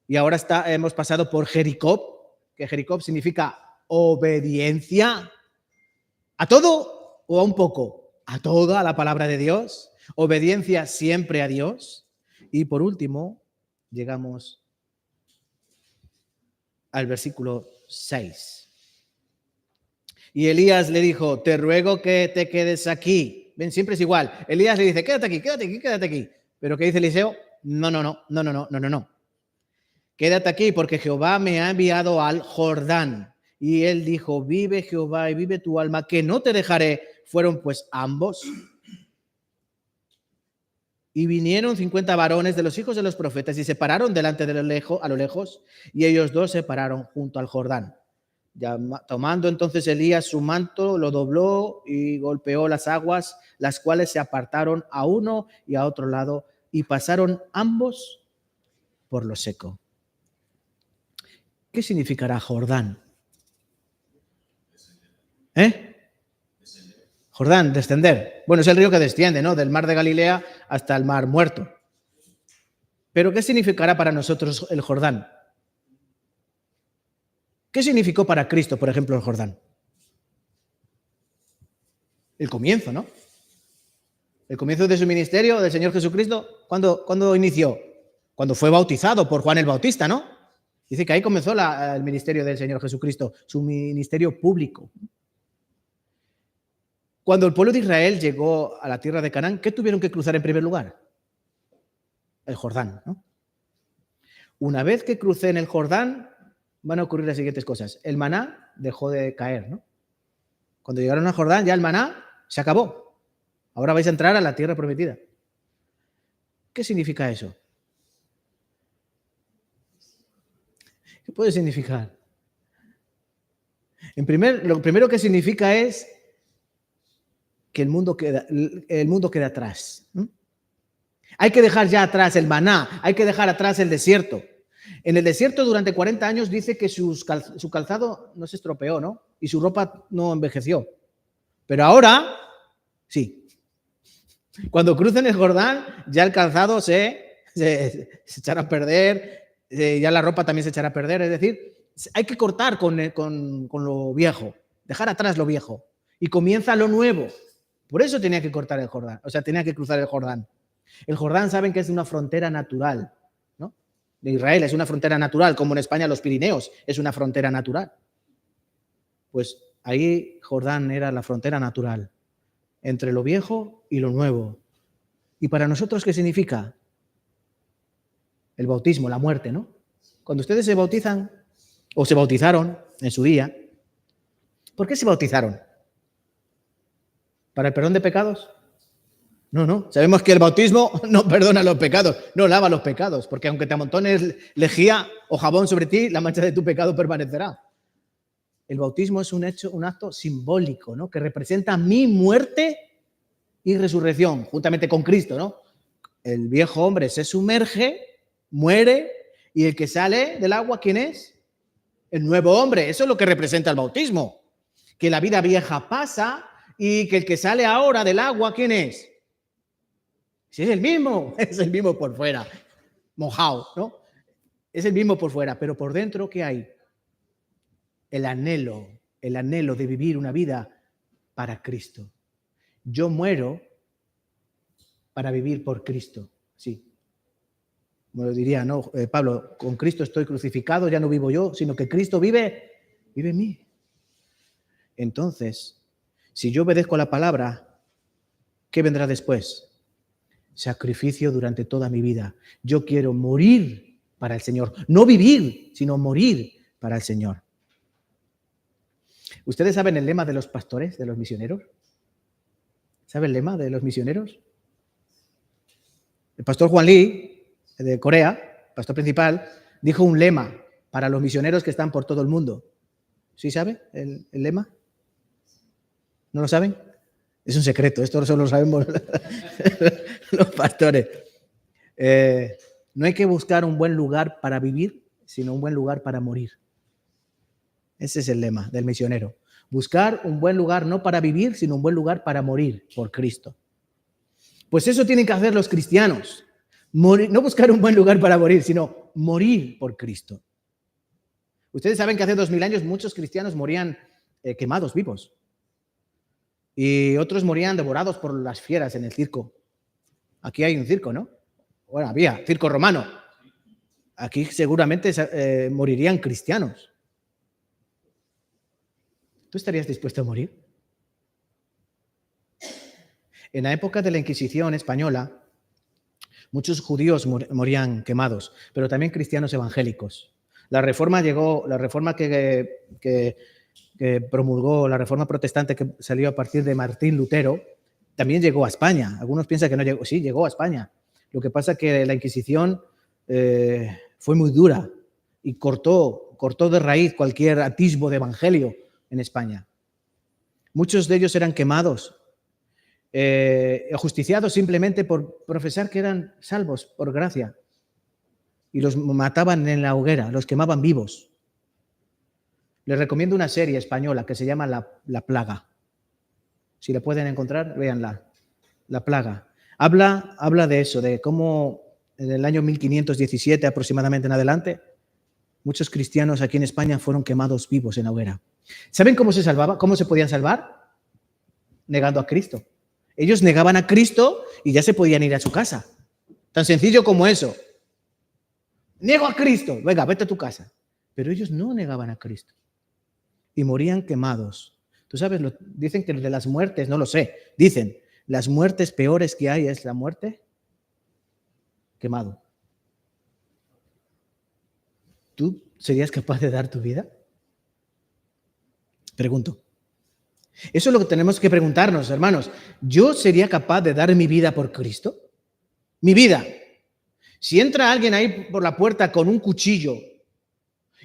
Y ahora hemos pasado por Jericó, que Jericó significa obediencia. ¿A todo o a un poco? A toda la palabra de Dios. Obediencia siempre a Dios. Y por último, llegamos al versículo 6. Y Elías le dijo, te ruego que te quedes aquí. Ven, siempre es igual. Elías le dice, quédate aquí, quédate aquí, quédate aquí. Pero ¿qué dice Eliseo? No. Quédate aquí porque Jehová me ha enviado al Jordán. Y él dijo, vive Jehová y vive tu alma, que no te dejaré. Fueron pues ambos. Y vinieron 50 varones de los hijos de los profetas y se pararon delante de a lo lejos, y ellos dos se pararon junto al Jordán. Tomando entonces Elías su manto, lo dobló y golpeó las aguas, las cuales se apartaron a uno y a otro lado, y pasaron ambos por lo seco. ¿Qué significará Jordán? Jordán, descender. Bueno, es el río que desciende, ¿no? Del mar de Galilea hasta el mar Muerto. Pero ¿qué significará para nosotros el Jordán? ¿Qué significó para Cristo, por ejemplo, el Jordán? El comienzo, ¿no? El comienzo de su ministerio, del Señor Jesucristo, ¿cuándo inició? Cuando fue bautizado por Juan el Bautista, ¿no? Dice que ahí comenzó el ministerio del Señor Jesucristo, su ministerio público. Cuando el pueblo de Israel llegó a la tierra de Canaán, ¿qué tuvieron que cruzar en primer lugar? El Jordán, ¿no? Una vez que crucen el Jordán, van a ocurrir las siguientes cosas. El maná dejó de caer, ¿no? Cuando llegaron al Jordán, ya el maná se acabó. Ahora vais a entrar a la tierra prometida. ¿Qué significa eso? ¿Qué puede significar? Lo primero que significa es que el mundo queda atrás. Hay que dejar ya atrás el maná, hay que dejar atrás el desierto. En el desierto durante 40 años dice que su calzado no se estropeó, ¿no? Y su ropa no envejeció. Pero ahora, sí. Cuando crucen el Jordán, ya el calzado se echará a perder, ya la ropa también se echará a perder. Es decir, hay que cortar con lo viejo, dejar atrás lo viejo. Y comienza lo nuevo. Por eso tenía que cortar el Jordán, tenía que cruzar el Jordán. El Jordán saben que es una frontera natural, ¿no? De Israel es una frontera natural, como en España los Pirineos es una frontera natural. Pues ahí Jordán era la frontera natural, entre lo viejo y lo nuevo. ¿Y para nosotros qué significa? El bautismo, la muerte, ¿no? Cuando ustedes se bautizan, o se bautizaron en su día, ¿por qué se bautizaron? ¿Para el perdón de pecados? No. Sabemos que el bautismo no perdona los pecados, no lava los pecados, porque aunque te amontones lejía o jabón sobre ti, la mancha de tu pecado permanecerá. El bautismo es un acto simbólico, ¿no? Que representa mi muerte y resurrección, juntamente con Cristo, ¿no? El viejo hombre se sumerge, muere, y el que sale del agua, ¿quién es? El nuevo hombre. Eso es lo que representa el bautismo. Que la vida vieja pasa y que el que sale ahora del agua, ¿quién es? Si es el mismo por fuera, mojado, ¿no? Es el mismo por fuera, pero por dentro, ¿qué hay? El anhelo de vivir una vida para Cristo. Yo muero para vivir por Cristo, sí. Como lo diría, ¿no? Pablo, con Cristo estoy crucificado, ya no vivo yo, sino que Cristo vive en mí. Entonces, si yo obedezco la palabra, ¿qué vendrá después? Sacrificio durante toda mi vida. Yo quiero morir para el Señor. No vivir, sino morir para el Señor. ¿Ustedes saben el lema de los pastores, de los misioneros? ¿Saben el lema de los misioneros? El pastor Juan Lee, de Corea, pastor principal, dijo un lema para los misioneros que están por todo el mundo. ¿Sí sabe el lema? ¿No lo saben? Es un secreto, esto solo lo sabemos los pastores. No hay que buscar un buen lugar para vivir, sino un buen lugar para morir. Ese es el lema del misionero. Buscar un buen lugar no para vivir, sino un buen lugar para morir por Cristo. Pues eso tienen que hacer los cristianos. Morir, no buscar un buen lugar para morir, sino morir por Cristo. Ustedes saben que hace 2000 años muchos cristianos morían quemados vivos. Y otros morían devorados por las fieras en el circo. Aquí hay un circo, ¿no? Bueno, había circo romano. Aquí seguramente morirían cristianos. ¿Tú estarías dispuesto a morir? En la época de la Inquisición española, muchos judíos morían quemados, pero también cristianos evangélicos. La reforma que promulgó, la reforma protestante que salió a partir de Martín Lutero, también llegó a España. Algunos piensan que no llegó. Sí, llegó a España. Lo que pasa es que la Inquisición fue muy dura y cortó de raíz cualquier atisbo de evangelio en España. Muchos de ellos eran quemados, ajusticiados simplemente por profesar que eran salvos por gracia. Y los mataban en la hoguera, los quemaban vivos. Les recomiendo una serie española que se llama La Plaga. Si la pueden encontrar, véanla. La Plaga. Habla de eso, de cómo en el año 1517 aproximadamente en adelante, muchos cristianos aquí en España fueron quemados vivos en la hoguera. ¿Saben cómo se salvaba? ¿Cómo se podían salvar? Negando a Cristo. Ellos negaban a Cristo y ya se podían ir a su casa. Tan sencillo como eso. Niego a Cristo. Venga, vete a tu casa. Pero ellos no negaban a Cristo. Y morían quemados. Tú sabes, dicen que de las muertes, no lo sé, dicen, las muertes peores que hay es la muerte quemado. ¿Tú serías capaz de dar tu vida? Pregunto. Eso es lo que tenemos que preguntarnos, hermanos. ¿Yo sería capaz de dar mi vida por Cristo? Mi vida. Si entra alguien ahí por la puerta con un cuchillo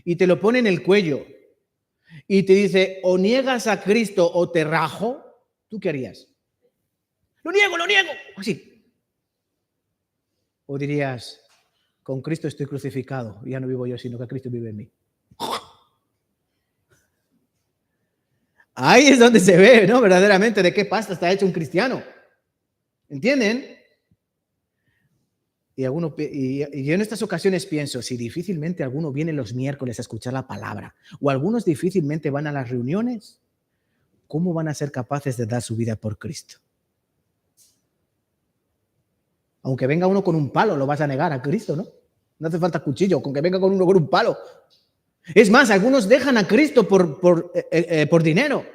y te lo pone en el cuello y te dice, o niegas a Cristo o te rajo, ¿tú qué harías? Lo niego. Así. O dirías, con Cristo estoy crucificado, ya no vivo yo, sino que Cristo vive en mí. Ahí es donde se ve, ¿no? Verdaderamente de qué pasta está hecho un cristiano. ¿Entienden? Y yo en estas ocasiones pienso, si difícilmente alguno viene los miércoles a escuchar la palabra, o algunos difícilmente van a las reuniones, ¿cómo van a ser capaces de dar su vida por Cristo? Aunque venga uno con un palo, lo vas a negar a Cristo, ¿no? No hace falta cuchillo, con que venga con uno con un palo. Es más, algunos dejan a Cristo por dinero.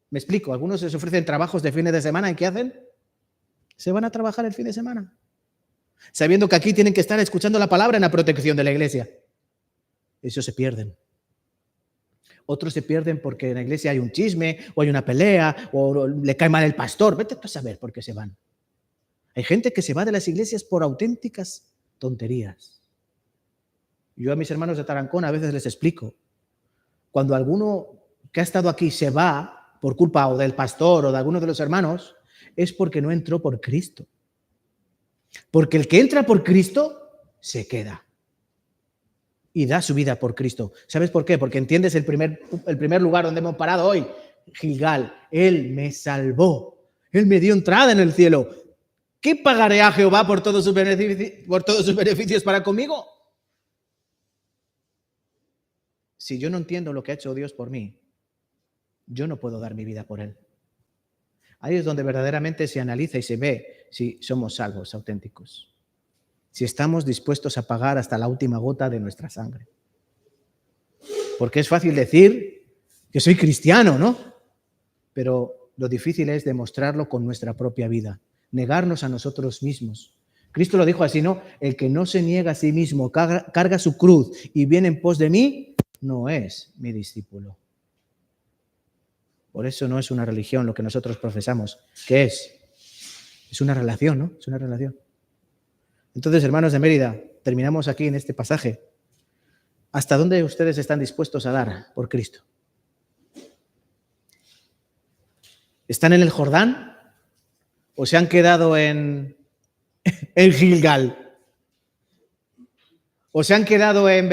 Me explico, algunos les ofrecen trabajos de fines de semana, ¿y qué hacen? Se van a trabajar el fin de semana, sabiendo que aquí tienen que estar escuchando la palabra en la protección de la iglesia. Esos se pierden. Otros se pierden porque en la iglesia hay un chisme, o hay una pelea, o le cae mal el pastor. Vete tú a saber por qué se van. Hay gente que se va de las iglesias por auténticas tonterías. Yo a mis hermanos de Tarancón a veces les explico. Cuando alguno que ha estado aquí se va por culpa o del pastor o de alguno de los hermanos, es porque no entró por Cristo. Porque el que entra por Cristo se queda y da su vida por Cristo. ¿Sabes por qué? Porque entiendes el primer lugar donde hemos parado hoy. Gilgal, Él me salvó. Él me dio entrada en el cielo. ¿Qué pagaré a Jehová por todos sus beneficios para conmigo? Si yo no entiendo lo que ha hecho Dios por mí, yo no puedo dar mi vida por Él. Ahí es donde verdaderamente se analiza y se ve si somos salvos auténticos. Si estamos dispuestos a pagar hasta la última gota de nuestra sangre. Porque es fácil decir que soy cristiano, ¿no? Pero lo difícil es demostrarlo con nuestra propia vida. Negarnos a nosotros mismos. Cristo lo dijo así, ¿no? El que no se niega a sí mismo, carga su cruz y viene en pos de mí, no es mi discípulo. Por eso no es una religión lo que nosotros profesamos. ¿Qué es? Es una relación, ¿no? Es una relación. Entonces, hermanos de Mérida, terminamos aquí en este pasaje. ¿Hasta dónde ustedes están dispuestos a dar por Cristo? ¿Están en el Jordán? ¿O se han quedado en Gilgal? ¿O se han quedado en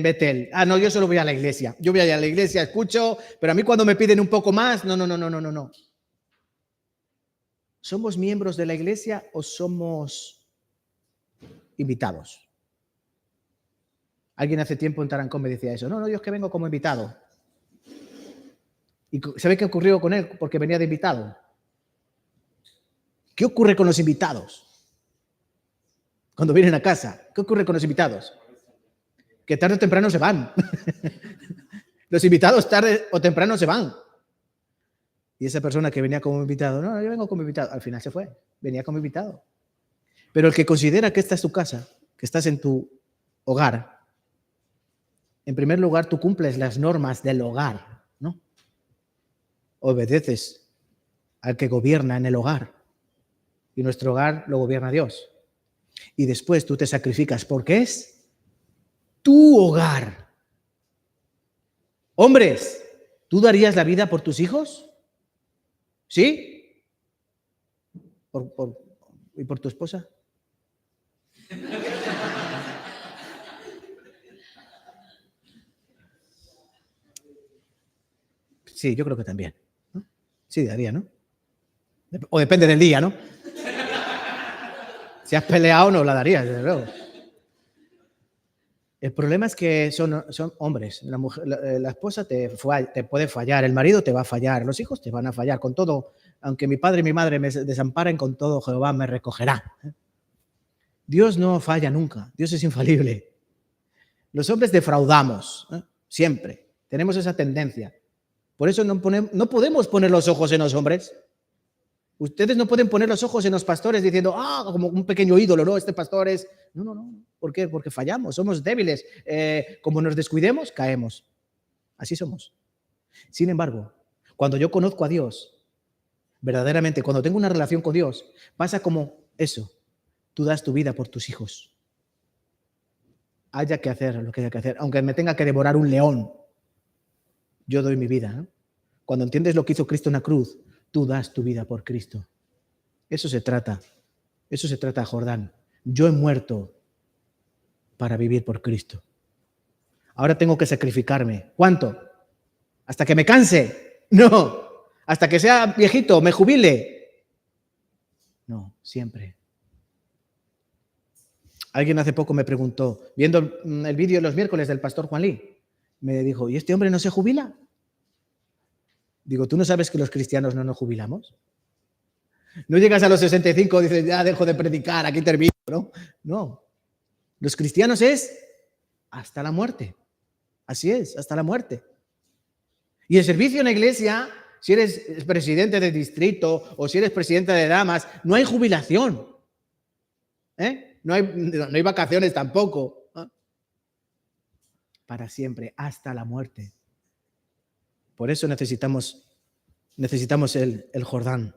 Betel? Ah, no, yo solo voy a la iglesia. Yo voy a la iglesia, escucho, pero a mí cuando me piden un poco más, no. ¿Somos miembros de la iglesia o somos invitados? Alguien hace tiempo en Tarancón me decía eso. No, yo es que vengo como invitado. ¿Y sabe qué ocurrió con él? Porque venía de invitado. ¿Qué ocurre con los invitados? Cuando vienen a casa, ¿qué ocurre con los invitados? Que tarde o temprano se van. Los invitados tarde o temprano se van. Y esa persona que venía como invitado, no, yo vengo como invitado, al final se fue, venía como invitado. Pero el que considera que esta es tu casa, que estás en tu hogar, en primer lugar tú cumples las normas del hogar, ¿no? Obedeces al que gobierna en el hogar. Y nuestro hogar lo gobierna Dios. Y después tú te sacrificas porque es tu hogar. Hombres, ¿tú darías la vida por tus hijos? ¿Sí? ¿Y por tu esposa? Sí, yo creo que también, ¿no? Sí, daría, ¿no? O depende del día, ¿no? Si has peleado, no la darías, desde luego. El problema es que son hombres. La esposa te puede fallar, el marido te va a fallar, los hijos te van a fallar. Con todo, aunque mi padre y mi madre me desamparen, con todo Jehová me recogerá. Dios no falla nunca, Dios es infalible. Los hombres defraudamos, siempre. Tenemos esa tendencia. Por eso no podemos poner los ojos en los hombres. Ustedes no pueden poner los ojos en los pastores diciendo, como un pequeño ídolo, ¿no? Este pastor es... No. ¿Por qué? Porque fallamos, somos débiles. Como nos descuidemos, caemos. Así somos. Sin embargo, cuando yo conozco a Dios, verdaderamente, cuando tengo una relación con Dios, pasa como eso. Tú das tu vida por tus hijos. Haya que hacer lo que haya que hacer. Aunque me tenga que devorar un león, yo doy mi vida, ¿no? Cuando entiendes lo que hizo Cristo en la cruz, tú das tu vida por Cristo. Eso se trata, Jordán. Yo he muerto para vivir por Cristo. Ahora tengo que sacrificarme. ¿Cuánto? ¿Hasta que me canse? No. ¿Hasta que sea viejito, me jubile? No, siempre. Alguien hace poco me preguntó, viendo el vídeo de los miércoles del pastor Juan Lee, me dijo, ¿y este hombre no se jubila? Digo, ¿tú no sabes que los cristianos no nos jubilamos? No llegas a los 65 y dices, ya dejo de predicar, aquí termino, ¿no? No. Los cristianos es hasta la muerte. Así es, hasta la muerte. Y el servicio en la iglesia, si eres presidente de distrito o si eres presidente de damas, no hay jubilación. No hay vacaciones tampoco. Para siempre, hasta la muerte. Por eso necesitamos el Jordán.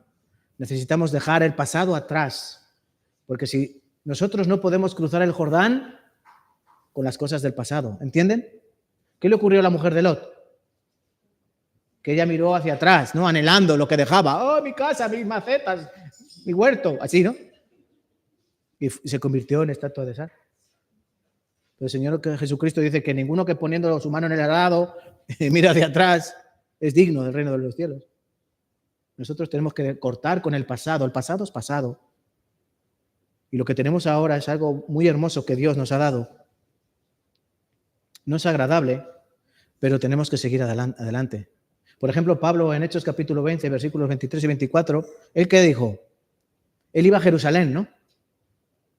Necesitamos dejar el pasado atrás. Porque si nosotros no podemos cruzar el Jordán con las cosas del pasado, ¿entienden? ¿Qué le ocurrió a la mujer de Lot? Que ella miró hacia atrás, ¿no? Anhelando lo que dejaba. Oh, mi casa, mis macetas, mi huerto, así, ¿no? Y se convirtió en estatua de sal. Pero el Señor Jesucristo dice que ninguno que poniendo su mano en el arado mira hacia atrás es digno del reino de los cielos. Nosotros tenemos que cortar con el pasado. El pasado es pasado. Y lo que tenemos ahora es algo muy hermoso que Dios nos ha dado. No es agradable, pero tenemos que seguir adelante. Por ejemplo, Pablo en Hechos capítulo 20, versículos 23 y 24, ¿él qué dijo? Él iba a Jerusalén, ¿no?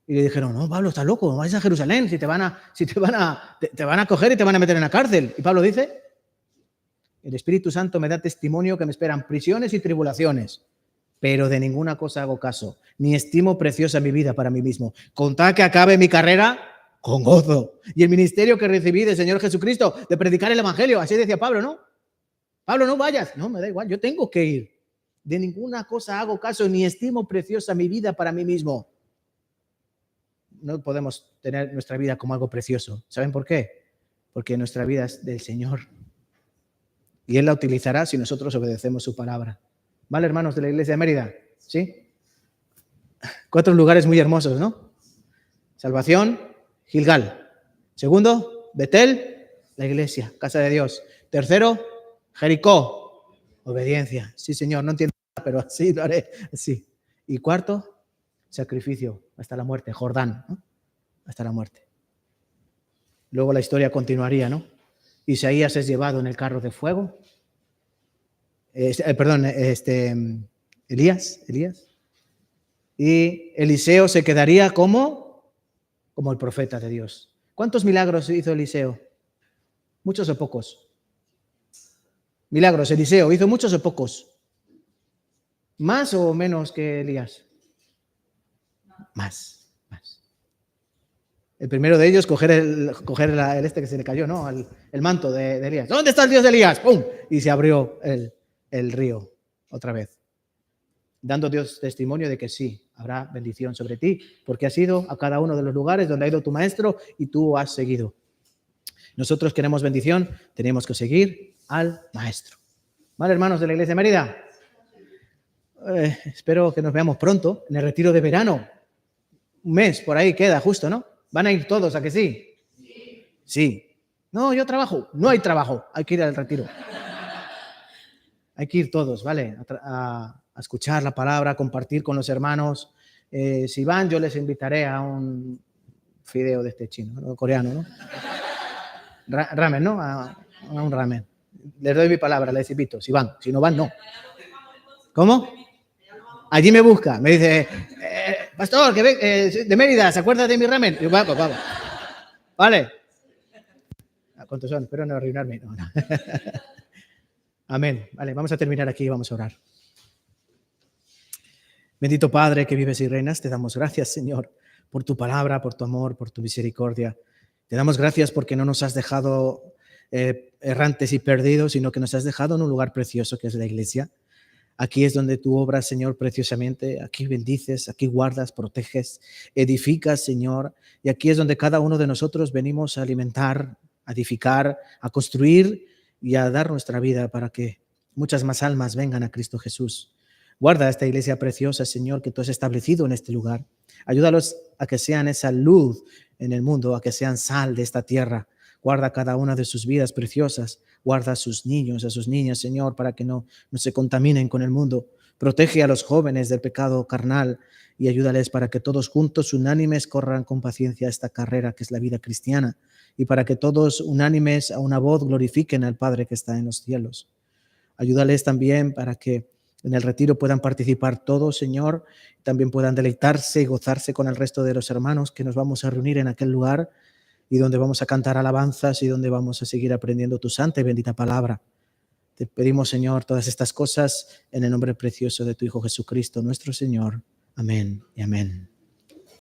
Y le dijeron, no, Pablo, estás loco, no vayas a Jerusalén, te van a coger y te van a meter en la cárcel. Y Pablo dice, el Espíritu Santo me da testimonio que me esperan prisiones y tribulaciones, pero de ninguna cosa hago caso, ni estimo preciosa mi vida para mí mismo. Contad que acabe mi carrera con gozo. Y el ministerio que recibí del Señor Jesucristo, de predicar el Evangelio, así decía Pablo, ¿no? Pablo, no vayas. No, me da igual, yo tengo que ir. De ninguna cosa hago caso, ni estimo preciosa mi vida para mí mismo. No podemos tener nuestra vida como algo precioso. ¿Saben por qué? Porque nuestra vida es del Señor. Y Él la utilizará si nosotros obedecemos su palabra. ¿Vale, hermanos de la iglesia de Mérida? ¿Sí? 4 lugares muy hermosos, ¿no? Salvación, Gilgal. Segundo, Betel, la iglesia, casa de Dios. Tercero, Jericó, obediencia. Sí, Señor, no entiendo nada, pero así lo haré. Así. Y cuarto, sacrificio hasta la muerte, Jordán, ¿no? Hasta la muerte. Luego la historia continuaría, ¿no? Isaías es llevado en el carro de fuego. Elías. Y Eliseo se quedaría como el profeta de Dios. ¿Cuántos milagros hizo Eliseo? ¿Muchos o pocos? Milagros, Eliseo, ¿hizo muchos o pocos? ¿Más o menos que Elías? Más. El primero de ellos, coger el este que se le cayó, ¿no? El manto de Elías. ¿Dónde está el Dios de Elías? ¡Pum! Y se abrió el río otra vez. Dando Dios testimonio de que sí, habrá bendición sobre ti, porque has ido a cada uno de los lugares donde ha ido tu maestro y tú has seguido. Nosotros queremos bendición, tenemos que seguir al maestro. ¿Vale, hermanos de la Iglesia de Mérida? Espero que nos veamos pronto en el retiro de verano. Un mes por ahí queda justo, ¿no? ¿Van a ir todos, a que sí? Sí. No, yo trabajo. No hay trabajo. Hay que ir al retiro. Hay que ir todos, ¿vale? A escuchar la palabra, a compartir con los hermanos. Si van, yo les invitaré a un fideo de este chino, ¿no? Coreano, ¿no? Ramen, ¿no? A un ramen. Les doy mi palabra, les invito. Si van, si no van, no. ¿Cómo? Allí me busca, me dice, pastor, que de Mérida, ¿se acuerda de mi ramen? Yo, vamos. Vale. ¿Cuántos son? Espero no arruinarme. No. Amén. Vale, vamos a terminar aquí y vamos a orar. Bendito Padre que vives y reinas, te damos gracias, Señor, por tu palabra, por tu amor, por tu misericordia. Te damos gracias porque no nos has dejado errantes y perdidos, sino que nos has dejado en un lugar precioso que es la iglesia. Aquí es donde tú obras, Señor, preciosamente. Aquí bendices, aquí guardas, proteges, edificas, Señor. Y aquí es donde cada uno de nosotros venimos a alimentar, a edificar, a construir y a dar nuestra vida para que muchas más almas vengan a Cristo Jesús. Guarda esta iglesia preciosa, Señor, que tú has establecido en este lugar. Ayúdalos a que sean esa luz en el mundo, a que sean sal de esta tierra. Guarda cada una de sus vidas preciosas. Guarda a sus niños, a sus niñas, Señor, para que no se contaminen con el mundo. Protege a los jóvenes del pecado carnal y ayúdales para que todos juntos, unánimes, corran con paciencia esta carrera que es la vida cristiana y para que todos, unánimes, a una voz, glorifiquen al Padre que está en los cielos. Ayúdales también para que en el retiro puedan participar todos, Señor, también puedan deleitarse y gozarse con el resto de los hermanos que nos vamos a reunir en aquel lugar y donde vamos a cantar alabanzas y donde vamos a seguir aprendiendo tu santa y bendita palabra. Te pedimos, Señor, todas estas cosas en el nombre precioso de tu Hijo Jesucristo, nuestro Señor. Amén y amén.